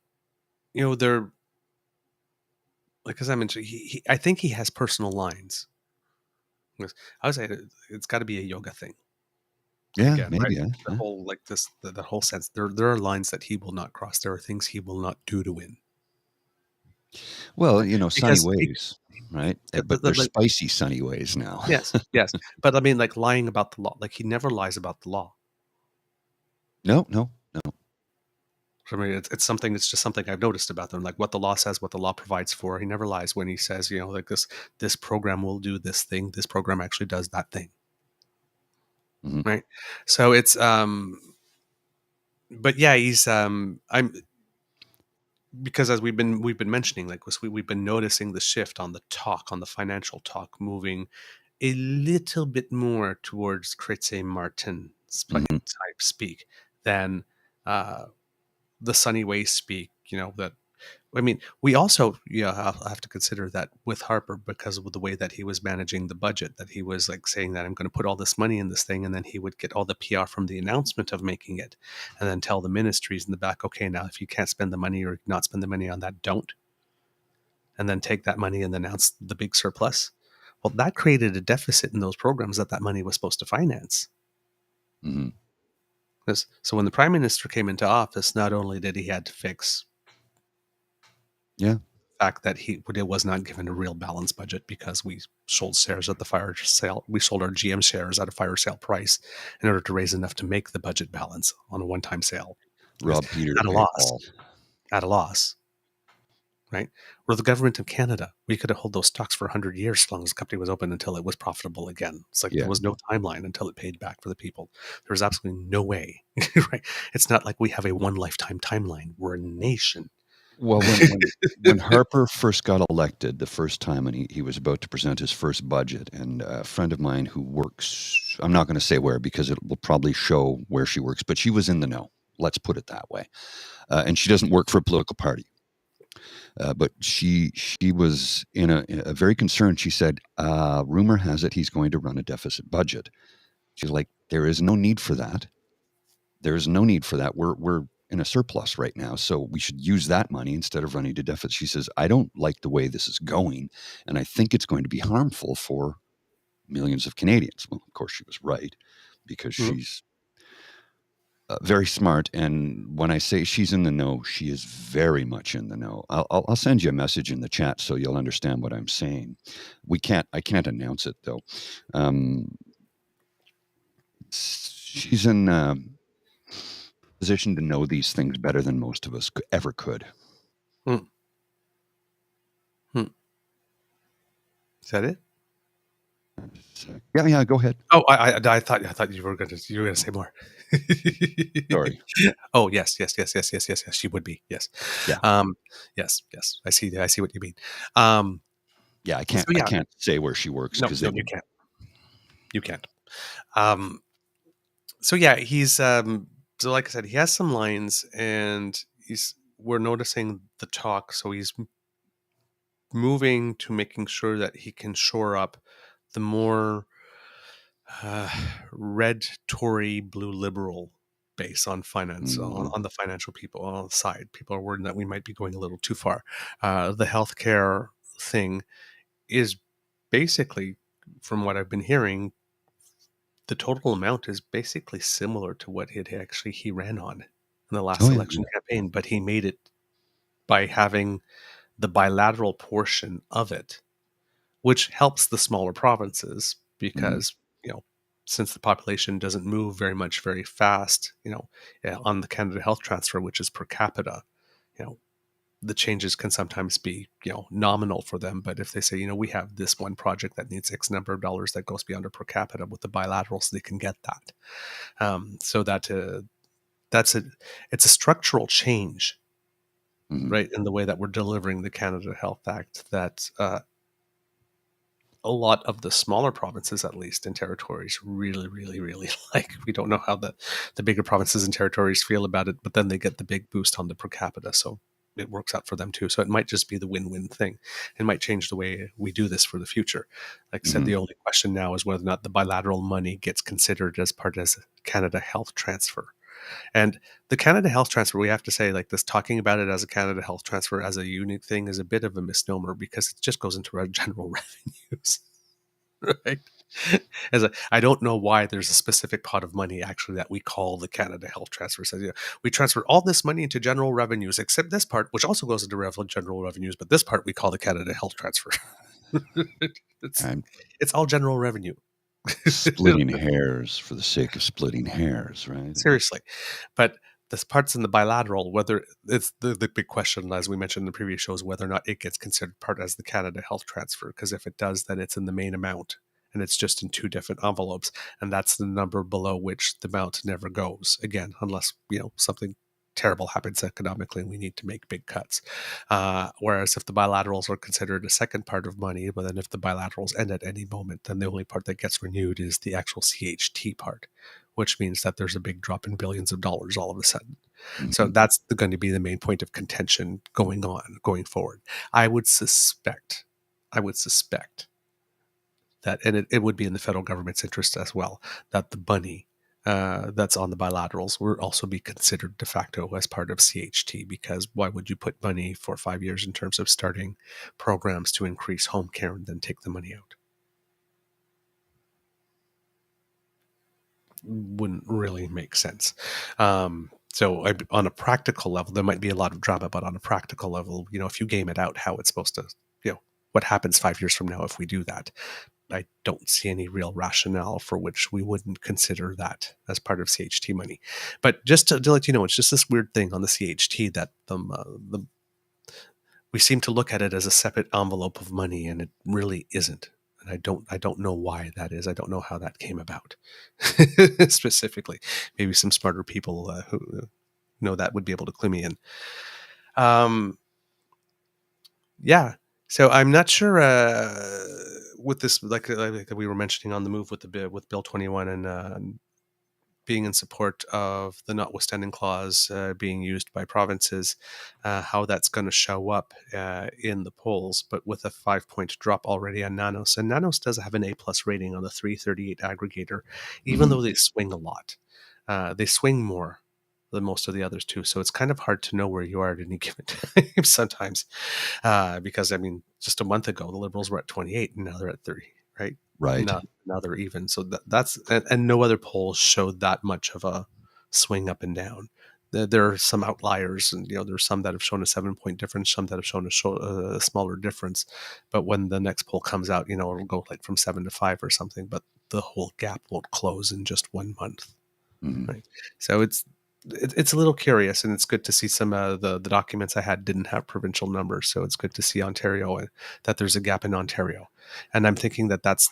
they're, like, as I mentioned, I think he has personal lines. I would say it's got to be a yoga thing. Yeah, Again, maybe. right? Yeah. Whole, like, the whole sense. There are lines that he will not cross. There are things he will not do to win. Well, sunny Because ways, right? But they're like, spicy sunny ways now. yes, but I mean, like, lying about the law. Like, he never lies about the law. No. I mean, it's something. It's just something I've noticed about them. Like, what the law says, what the law provides for. He never lies when he says, like, this program will do this thing. This program actually does that thing. Mhm. Right. So it's but yeah, he's I'm because, as we've been mentioning, like, we've been noticing the shift on the financial talk, moving a little bit more towards Chrétien Martin Mhm. type speak than the Sunny Way speak. That, I mean, we also have to consider that with Harper, because of the way that he was managing the budget, that he was, like, saying that I'm going to put all this money in this thing, and then he would get all the PR from the announcement of making it, and then tell the ministries in the back, okay, now if you can't spend the money or not spend the money on that, don't, and then take that money and announce the big surplus. Well, that created a deficit in those programs that money was supposed to finance. Mhm. So when the prime minister came into office, not only did he had to fix Yeah. the fact that he was not given a real balanced budget, because we sold shares at the fire sale. We sold our GM shares at a fire sale price in order to raise enough to make the budget balance on a one-time sale. Rob Peter At a pay loss. Paul. At a loss. Right? We're the government of Canada. We could have held those stocks for 100 years as long as the company was open until it was profitable again. It's like, Yeah. there was no timeline until it paid back for the people. There was absolutely no way. Right? It's not like we have a one lifetime timeline. We're a nation. Well, when Harper first got elected the first time, and he was about to present his first budget, and a friend of mine who works, I'm not going to say where because it will probably show where she works, but she was in the know. Let's put it that way. And she doesn't work for a political party. But she was in a very concerned. She said, rumor has it he's going to run a deficit budget. She's like, there is no need for that. There is no need for that. We're in a surplus right now, so we should use that money instead of running to deficit. She says, I don't like the way this is going, and I think it's going to be harmful for millions of Canadians. Well, of course, she was right, because she's very smart. And when I say she's in the know, she is very much in the know. I'll send you a message in the chat so you'll understand what I'm saying. I can't announce it though. She's in position to know these things better than most of us ever could. Is that it? Yeah, go ahead. Oh, I thought you were going to say more. Sorry. Oh, yes. She would be. Yes. Yeah. Yes. I see what you mean. Yeah, I can't. So, yeah. I can't say where she works because no, you can't. You can't. So yeah, he's so, like I said, he has some lines, and we're noticing the talk. So he's moving to making sure that he can shore up the more red Tory, blue liberal base on finance, on the financial people on the side. People are worried that we might be going a little too far. The healthcare thing is basically, from what I've been hearing, the total amount is basically similar to what he ran on in the last election campaign, but he made it by having the bilateral portion of it, which helps the smaller provinces because, since the population doesn't move very fast, on the Canada Health Transfer, which is per capita, the changes can sometimes be, nominal for them. But if they say, we have this one project that needs X number of dollars that goes beyond our per capita with the bilaterals, they can get that. So that it's a structural change, right, in the way that we're delivering the Canada Health Act that a lot of the smaller provinces, at least, and territories really, really, really like. We don't know how the bigger provinces and territories feel about it, but then they get the big boost on the per capita. So it works out for them too. So it might just be the win-win thing. It might change the way we do this for the future. Like I said, the only question now is whether or not the bilateral money gets considered as part of Canada Health Transfer. And the Canada Health Transfer, we have to say, like this, talking about it as a Canada Health Transfer as a unique thing is a bit of a misnomer because it just goes into our general revenues, right? I don't know why there's a specific pot of money actually that we call the Canada Health Transfer. So we transfer all this money into general revenues, except this part, which also goes into general revenues, but this part we call the Canada Health Transfer. It's all general revenue. Splitting hairs for the sake of splitting hairs, right? Seriously. But the parts in the bilateral, whether it's the big question, as we mentioned in the previous shows, whether or not it gets considered part as the Canada Health Transfer. Because if it does, then it's in the main amount and it's just in two different envelopes. And that's the number below which the amount never goes again, unless, something terrible happens economically and we need to make big cuts. Whereas if the bilaterals are considered a second part of money, but then if the bilaterals end at any moment, then the only part that gets renewed is the actual CHT part, which means that there's a big drop in billions of dollars all of a sudden. So that's going to be the main point of contention going forward. I would suspect that, and it would be in the federal government's interest as well, that the money that's on the bilaterals will also be considered de facto as part of CHT, because why would you put money for 5 years in terms of starting programs to increase home care and then take the money out? Wouldn't really make sense. So on a practical level, there might be a lot of drama, but on a practical level, if you game it out how it's supposed to, what happens 5 years from now if we do that, I don't see any real rationale for which we wouldn't consider that as part of CHT money. But just to let you know, it's just this weird thing on the CHT that we seem to look at it as a separate envelope of money, and it really isn't. And I don't know why that is. I don't know how that came about specifically. Maybe some smarter people who know that would be able to clue me in. Yeah. So I'm not sure with this, like we were mentioning on the move with Bill 21 and being in support of the notwithstanding clause being used by provinces, how that's going to show up in the polls, but with a 5-point drop already on Nanos. And Nanos does have an A+ rating on the 338 aggregator, even though they swing a lot. They swing more than most of the others too. So it's kind of hard to know where you are at any given time sometimes. Because, just a month ago, the Liberals were at 28 and now they're at 30, right? Right. Now they're even. So that's and no other polls showed that much of a swing up and down. There are some outliers, and there's some that have shown a 7-point difference, some that have shown a smaller difference. But when the next poll comes out, it'll go like from 7 to 5 or something. But the whole gap won't close in just 1 month. Right. So it's a little curious, and it's good to see some the documents I had didn't have provincial numbers, so it's good to see Ontario and that there's a gap in Ontario. And I'm thinking that's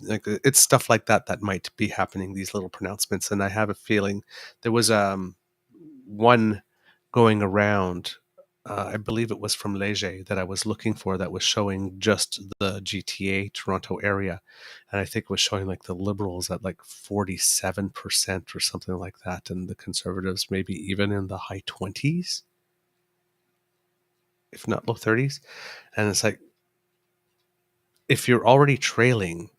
it's stuff like that might be happening, these little pronouncements. And I have a feeling there was one going around, I believe it was from Léger, that I was looking for, that was showing just the GTA Toronto area, and I think it was showing like the Liberals at like 47% or something like that, and the Conservatives maybe even in the high 20s, if not low 30s. And it's like, if you're already trailing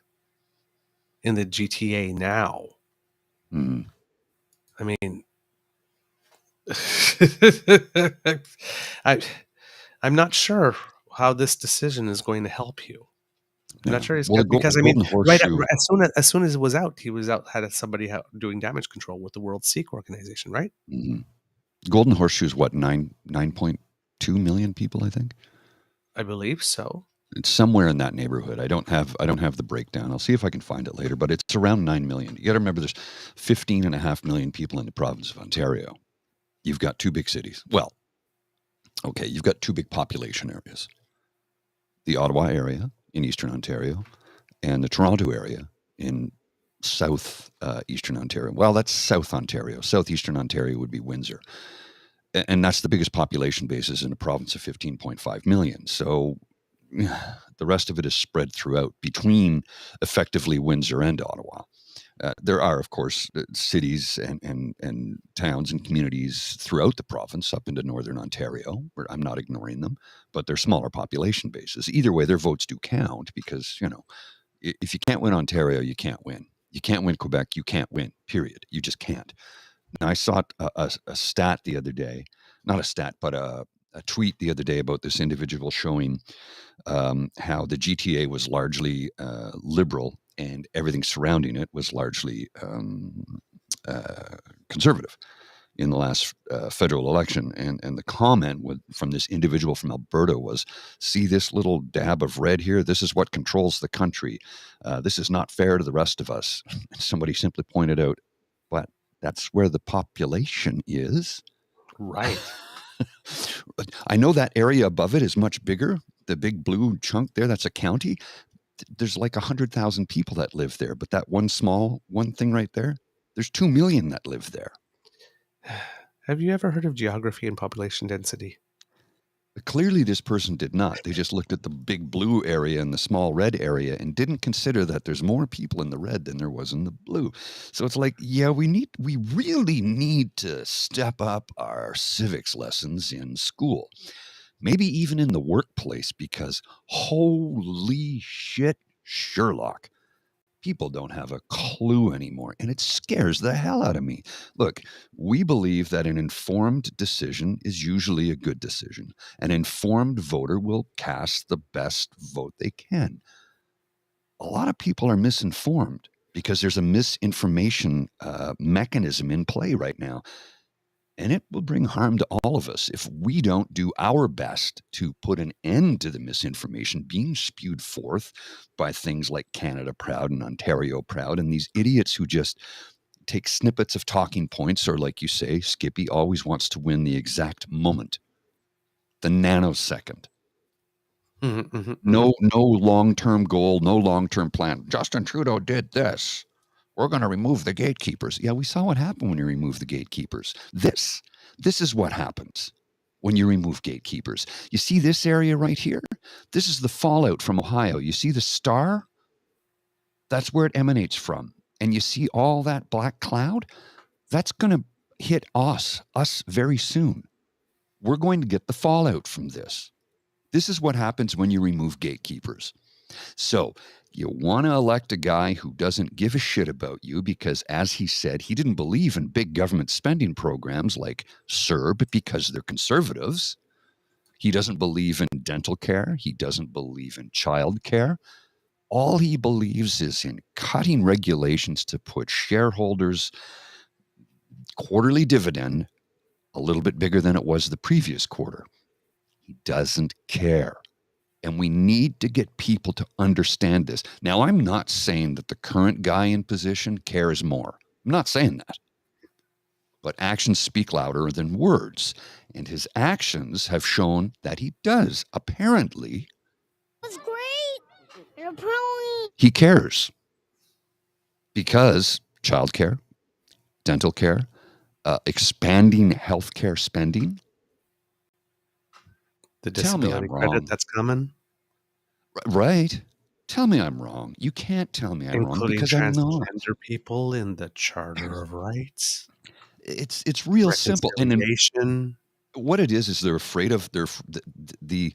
in the GTA now, I mean, I'm not sure how this decision is going to help you. I'm not sure because right as soon as it was out, he was out, had somebody out doing damage control with the World Sikh Organization, right? Golden Horseshoe is what, 9.2 million people, I think. I believe so. It's somewhere in that neighborhood. I don't have the breakdown. I'll see if I can find it later, but it's around 9 million. You got to remember, there's 15.5 million people in the province of Ontario. You've got 2 big cities. Well, okay, you've got 2 big population areas. The Ottawa area in Eastern Ontario and the Toronto area in South Eastern Ontario. Well, that's South Ontario. Southeastern Ontario would be Windsor. And that's the biggest population basis in a province of 15.5 million. So the rest of it is spread throughout between effectively Windsor and Ottawa. There are, of course, cities and towns and communities throughout the province up into northern Ontario, where I'm not ignoring them, but they're smaller population bases. Either way, their votes do count because, if you can't win Ontario, you can't win. You can't win Quebec, you can't win, period. You just can't. Now, I saw a stat the other day, not a stat, but a tweet the other day about this individual showing how the GTA was largely liberal and everything surrounding it was largely conservative in the last federal election. And the comment from this individual from Alberta was, see this little dab of red here? This is what controls the country. This is not fair to the rest of us. And somebody simply pointed out, but that's where the population is. Right. I know that area above it is much bigger. The big blue chunk there, that's a county. There's like 100,000 people that live there. But that one thing right there, there's 2 million that live there. Have you ever heard of geography and population density? Clearly, this person did not. They just looked at the big blue area and the small red area and didn't consider that there's more people in the red than there was in the blue. So it's like, yeah, we really need to step up our civics lessons in school. Maybe even in the workplace, because holy shit, Sherlock. People don't have a clue anymore, and it scares the hell out of me. Look, we believe that an informed decision is usually a good decision. An informed voter will cast the best vote they can. A lot of people are misinformed because there's a misinformation mechanism in play right now. And it will bring harm to all of us if we don't do our best to put an end to the misinformation being spewed forth by things like Canada Proud and Ontario Proud and these idiots who just take snippets of talking points, or like you say, Skippy always wants to win the exact moment, the nanosecond. No long-term goal, no long-term plan. Justin Trudeau did this. We're going to remove the gatekeepers. Yeah, we saw what happened when you remove the gatekeepers. This is what happens when you remove gatekeepers. You see this area right here? This is the fallout from Ohio. You see the star? That's where it emanates from. And you see all that black cloud? That's going to hit us very soon. We're going to get the fallout from this. This is what happens when you remove gatekeepers. So you want to elect a guy who doesn't give a shit about you because, as he said, he didn't believe in big government spending programs like CERB because they're conservatives. He doesn't believe in dental care. He doesn't believe in child care. All he believes is in cutting regulations to put shareholders' quarterly dividend a little bit bigger than it was the previous quarter. He doesn't care. And we need to get people to understand this. Now, I'm not saying that the current guy in position cares more. I'm not saying that. But actions speak louder than words. And his actions have shown that he does, apparently. That's great. And apparently He cares. Because childcare, dental care, expanding healthcare spending. The Tell me I'm disability wrong. credit that's coming. Right. Tell me I'm wrong. You can't tell me I'm wrong Including because I'm not. transgender people in the Charter of Rights. It's real simple. And Reconciliation. what it is they're afraid of the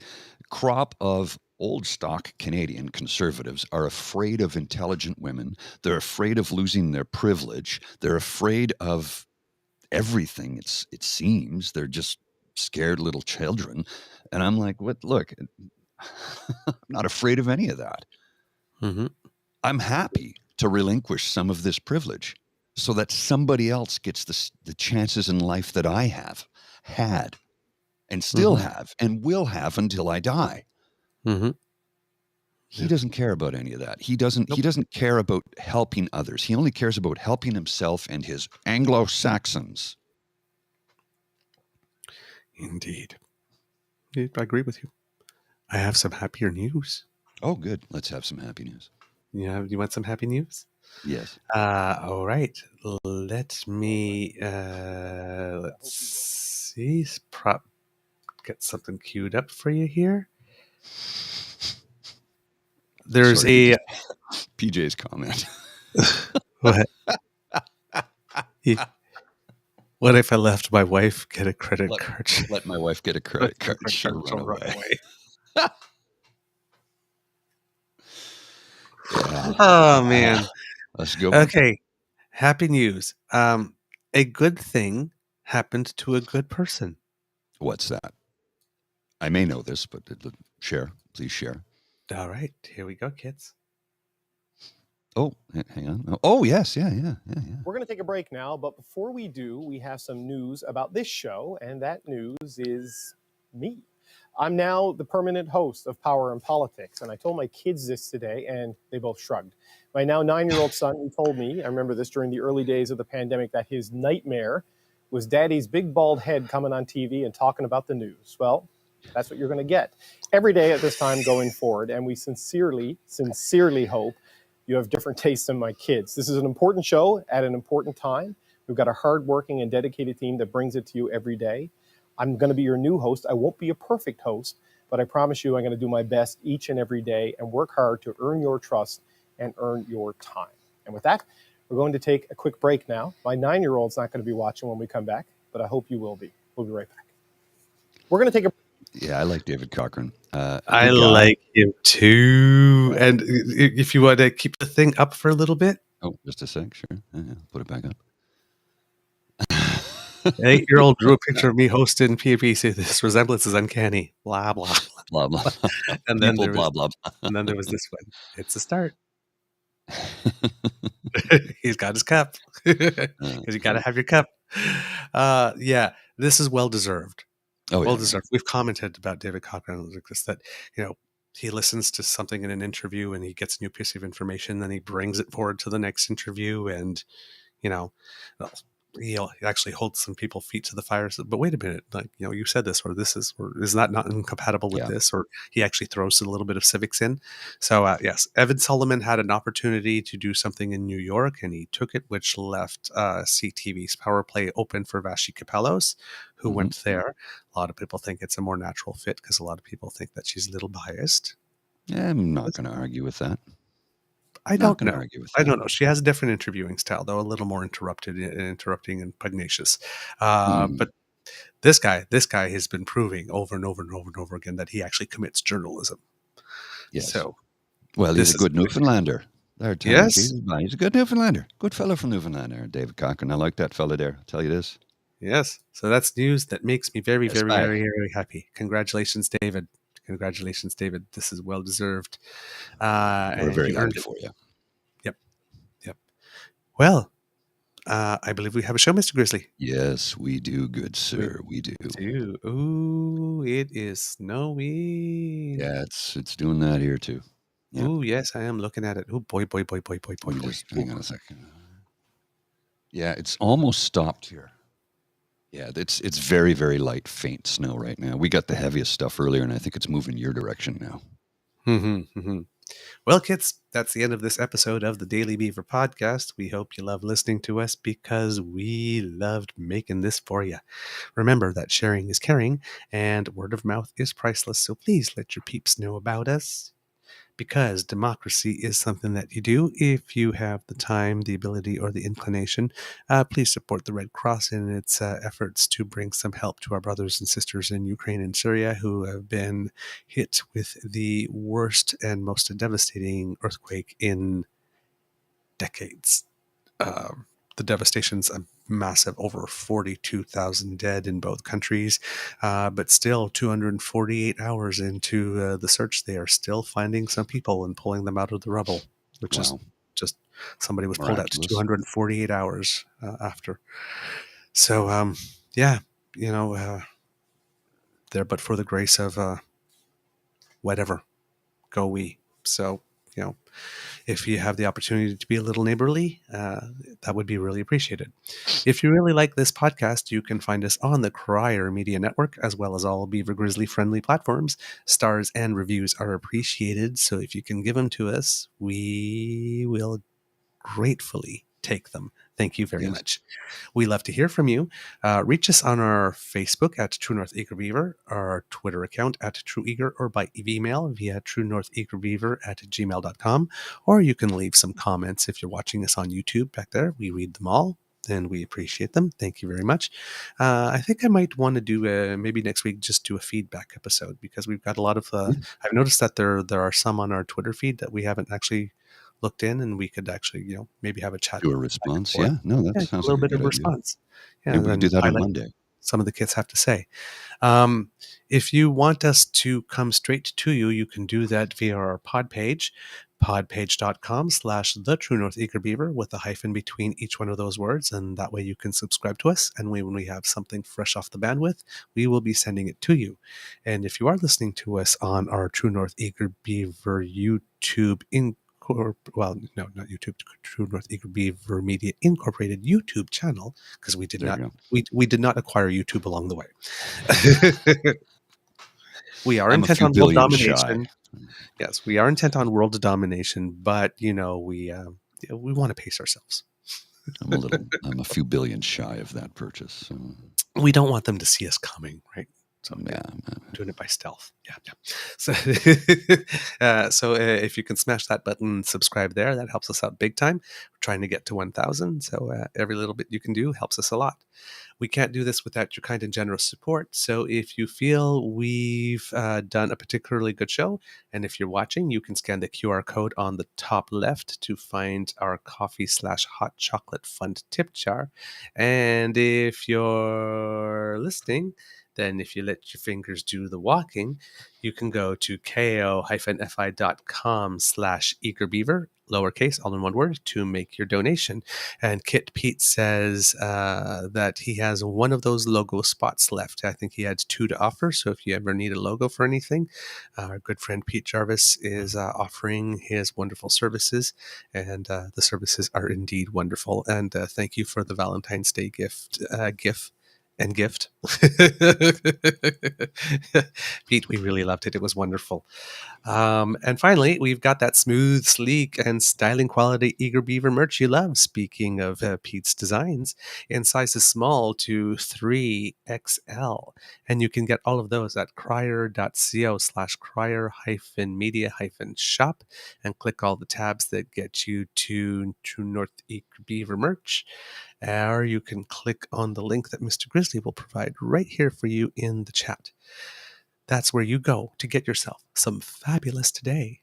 crop of old stock Canadian conservatives are afraid of intelligent women. They're afraid of losing their privilege. They're afraid of everything. It seems they're just scared little children. And I'm like, what? Look, I'm not afraid of any of that. Mm-hmm. I'm happy to relinquish some of this privilege so that somebody else gets the chances in life that I have had and still have and will have until I die. Mm-hmm. He doesn't care about any of that. He doesn't care about helping others. He only cares about helping himself and his Anglo-Saxons. Indeed. I agree with you. I have some happier news. Oh, good. Let's have some happy news. Yeah, you want some happy news? Yes. All right. Let me let's see. Get something queued up for you here. There's Sorry, PJ's comment. what? What if I left my wife get a credit card? Let my wife get a credit card. She'll run away. Yeah. Oh man. Let's go. Okay. Happy news. A good thing happened to a good person. What's that? I may know this, but share. Please share. All right. Here we go, kids. Oh, hang on. Oh, yes. Yeah. We're going to take a break now, but before we do, we have some news about this show, and that news is me. I'm now the permanent host of Power and Politics, and I told my kids this today, and they both shrugged. My now 9-year-old son, he told me, I remember this during the early days of the pandemic, that his nightmare was Daddy's big bald head coming on TV and talking about the news. Well, that's what you're going to get every day at this time going forward, and we sincerely hope you have different tastes than my kids. This is an important show at an important time. We've got a hardworking and dedicated team that brings it to you every day. I'm going to be your new host. I won't be a perfect host, but I promise you I'm going to do my best each and every day and work hard to earn your trust and earn your time. And with that, we're going to take a quick break now. My 9-year-old's not going to be watching when we come back, but I hope you will be. We'll be right back. We're going to take a Yeah, I like David Cochran. I like him too. And if you want to keep the thing up for a little bit. Oh, just a sec. Sure. Yeah, put it back up. An 8-year-old drew a picture of me hosting PAP. Say this resemblance is uncanny. Blah blah blah blah. And then blah blah. And then there was this one. It's a start. He's got his cup because you got to have your cup. Yeah, this is well deserved. Well deserved. We've commented about David Cochran like this, that he listens to something in an interview and he gets a new piece of information, then he brings it forward to the next interview, and he actually holds some people's feet to the fire. But wait a minute, you said this, or this is, or is that not incompatible with this? Or he actually throws a little bit of civics in. So yes, Evan Solomon had an opportunity to do something in New York, and he took it, which left CTV's Power Play open for Vashi Kapelos, who went there. A lot of people think it's a more natural fit because a lot of people think that she's a little biased. Yeah, I'm not going to argue with that. I don't know. She has a different interviewing style, though, a little more interrupting and pugnacious. But this guy has been proving over and over and over and over again that he actually commits journalism. Yes. So, well, he's a good Newfoundlander. Yes. He's a good Newfoundlander. Good fellow from Newfoundland, David Cochran. I like that fella there. I'll tell you this. Yes. So that's news that makes me very, very, very, very happy. Congratulations, David. Congratulations, David. This is well deserved. We're very happy for you. Yep. Well, I believe we have a show, Mr. Grizzly. Yes, we do, good sir. We do. Ooh, it is snowing. Yeah, it's doing that here too. Yeah. Ooh, yes, I am looking at it. Oh boy. Just hang on a second. Yeah, it's almost stopped here. Yeah, it's very, very light, faint snow right now. We got the heaviest stuff earlier, and I think it's moving your direction now. Well, kids, that's the end of this episode of the Daily Beaver podcast. We hope you love listening to us because we loved making this for you. Remember that sharing is caring, and word of mouth is priceless, so please let your peeps know about us. Because democracy is something that you do if you have the time, the ability, or the inclination. Please support the Red Cross in its efforts to bring some help to our brothers and sisters in Ukraine and Syria who have been hit with the worst and most devastating earthquake in decades. The devastation's massive, over 42,000 dead in both countries, but still 248 hours into the search, they are still finding some people and pulling them out of the rubble, which is just, somebody was pulled out to 248 hours after. So, there, but for the grace of whatever, go we. So, if you have the opportunity to be a little neighborly, that would be really appreciated. If you really like this podcast, you can find us on the Crier Media Network, as well as all Beaver Grizzly friendly platforms. Stars and reviews are appreciated, so if you can give them to us, we will gratefully take them. Thank you very much. We love to hear from you. Reach us on our Facebook at True North Eager Beaver, our Twitter account at True Eager, or by email via truenortheagerbeaver@gmail.com. Or you can leave some comments if you're watching us on YouTube back there. We read them all and we appreciate them. Thank you very much. I think I might want to do maybe next week, just do a feedback episode, because we've got a lot of, I've noticed that there are some on our Twitter feed that we haven't actually looked in, and we could actually, maybe have a chat. Do a response. Yeah. No, that sounds a little like bit of good response. idea. Yeah, we can do that on Monday. Some of the kids have to say. If you want us to come straight to you, you can do that via our pod page, podpage.com/the True North Eager Beaver, with a hyphen between each one of those words. And that way you can subscribe to us. And when we have something fresh off the bandwidth, we will be sending it to you. And if you are listening to us on our True North Eager Beaver YouTube not YouTube, True North Eager Beaver Media Incorporated YouTube channel, because we did not acquire YouTube along the way. We are intent on world domination. Yes, we are intent on world domination, but we want to pace ourselves. I'm a few billion shy of that purchase. So. We don't want them to see us coming, right? So I'm doing it by stealth. Yeah. So if you can smash that button, subscribe there, that helps us out big time. We're trying to get to 1,000. So every little bit you can do helps us a lot. We can't do this without your kind and generous support. So if you feel we've done a particularly good show, and if you're watching, you can scan the QR code on the top left to find our coffee/hot chocolate fund tip jar. And if you're listening, then if you let your fingers do the walking, you can go to ko-fi.com/eagerbeaver, lowercase, all in one word, to make your donation. And Kit Pete says that he has one of those logo spots left. I think he had 2 to offer. So if you ever need a logo for anything, our good friend Pete Jarvis is offering his wonderful services. And the services are indeed wonderful. And thank you for the Valentine's Day gift. Pete, we really loved it. It was wonderful. And finally, we've got that smooth, sleek, and styling quality Eager Beaver merch you love. Speaking of Pete's designs, in sizes small to 3XL. And you can get all of those at crier.co/crier-media-shop and click all the tabs that get you to True North Eager Beaver merch. Or you can click on the link that Mr. Grizzly will provide right here for you in the chat. That's where you go to get yourself some fabulous today,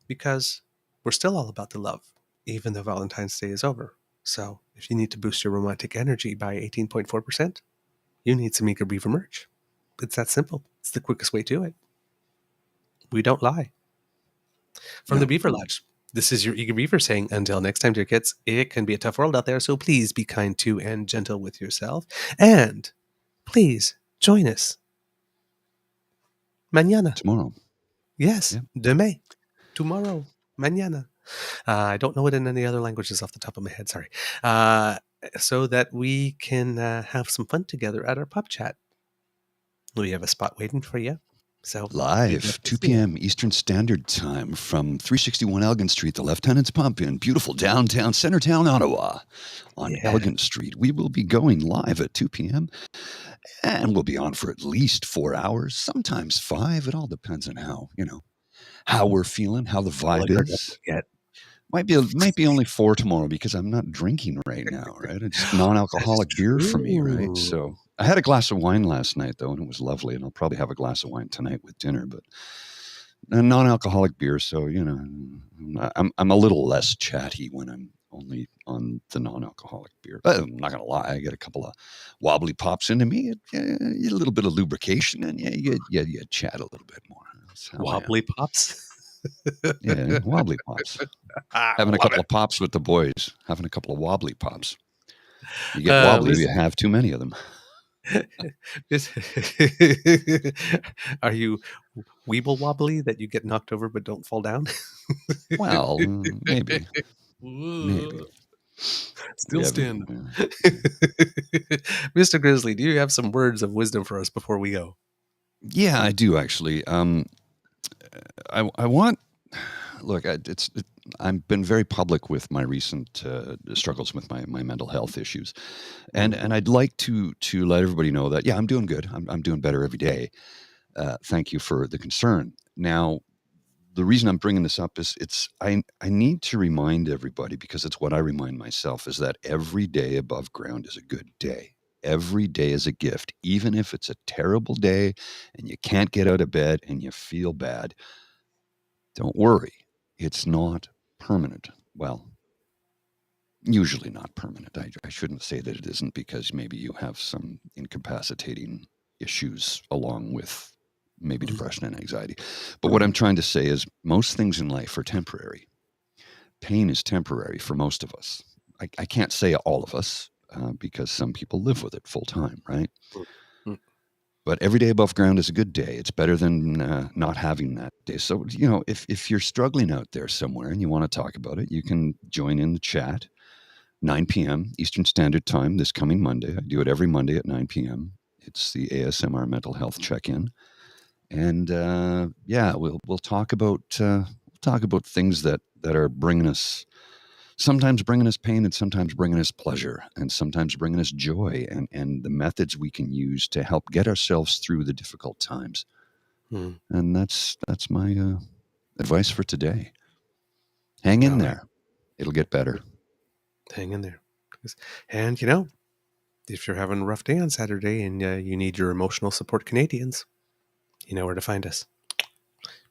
because we're still all about the love, even though Valentine's Day is over. So if you need to boost your romantic energy by 18.4%, you need some Eager Beaver merch. It's that simple. It's the quickest way to it. We don't lie. From the Beaver Lodge, this is your Eager Beaver saying, until next time, dear kids, it can be a tough world out there, so please be kind to and gentle with yourself. And please join us mañana. Tomorrow. Yes, demain. Tomorrow. Mañana. I don't know it in any other languages off the top of my head, sorry. So that we can have some fun together at our pub chat. We have a spot waiting for you. So live, 2 p.m. Eastern Standard Time from 361 Elgin Street, the Lieutenant's Pump in beautiful downtown Centertown, Ottawa, on Elgin Street. We will be going live at 2 p.m. and we'll be on for at least 4 hours, sometimes 5. It all depends on how we're feeling, how the vibe is. Might be only 4 tomorrow because I'm not drinking right now, right? It's non-alcoholic beer for me, right? So I had a glass of wine last night, though, and it was lovely. And I'll probably have a glass of wine tonight with dinner, but a non-alcoholic beer. So, I'm a little less chatty when I'm only on the non-alcoholic beer. But I'm not going to lie. I get a couple of wobbly pops into me, a little bit of lubrication, and you chat a little bit more. Wobbly pops? Yeah, wobbly pops. Having a couple of pops with the boys. Having a couple of wobbly pops. You get wobbly if you have too many of them. Are you weeble wobbly that you get knocked over but don't fall down? Well, maybe. Still stand. Mr. Grizzly, do you have some words of wisdom for us before we go? Yeah, I do actually. I want. Look, I've been very public with my recent struggles with my mental health issues, and I'd like to let everybody know that I'm doing good. I'm doing better every day. Thank you for the concern. Now, the reason I'm bringing this up is I need to remind everybody, because it's what I remind myself, is that every day above ground is a good day. Every day is a gift, even if it's a terrible day and you can't get out of bed and you feel bad. Don't worry. It's not permanent. Well, usually not permanent. I shouldn't say that it isn't, because maybe you have some incapacitating issues along with maybe depression and anxiety. But what I'm trying to say is most things in life are temporary. Pain is temporary for most of us. I can't say all of us, because some people live with it full time, right? But every day above ground is a good day. It's better than not having that day. So, if you're struggling out there somewhere and you want to talk about it, you can join in the chat, 9 p.m. Eastern Standard Time this coming Monday. I do it every Monday at 9 p.m. It's the ASMR Mental Health Check-In. And we'll talk about things that are sometimes bringing us pain, and sometimes bringing us pleasure, and sometimes bringing us joy, and the methods we can use to help get ourselves through the difficult times. And that's my advice for today. Hang in there. It'll get better. Hang in there. And, if you're having a rough day on Saturday and you need your emotional support Canadians, you know where to find us.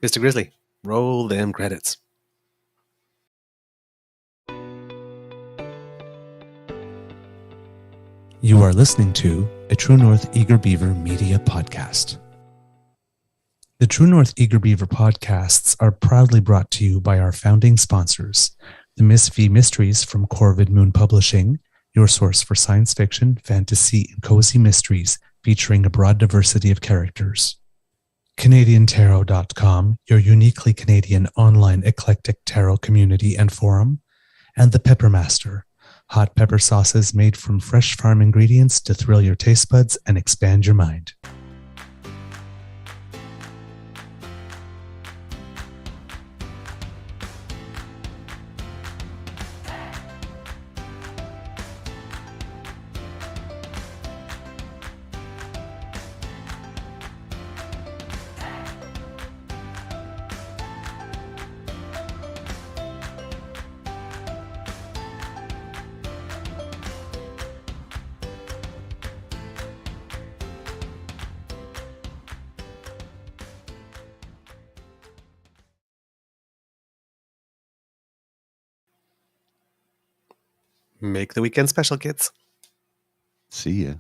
Mr. Grizzly, roll them credits. You are listening to a True North Eager Beaver Media Podcast. The True North Eager Beaver podcasts are proudly brought to you by our founding sponsors, the Miss V Mysteries from Corvid Moon Publishing, your source for science fiction, fantasy, and cozy mysteries featuring a broad diversity of characters. CanadianTarot.com, your uniquely Canadian online eclectic tarot community and forum, and The Peppermaster, hot pepper sauces made from fresh farm ingredients to thrill your taste buds and expand your mind. Make the weekend special, kids. See ya.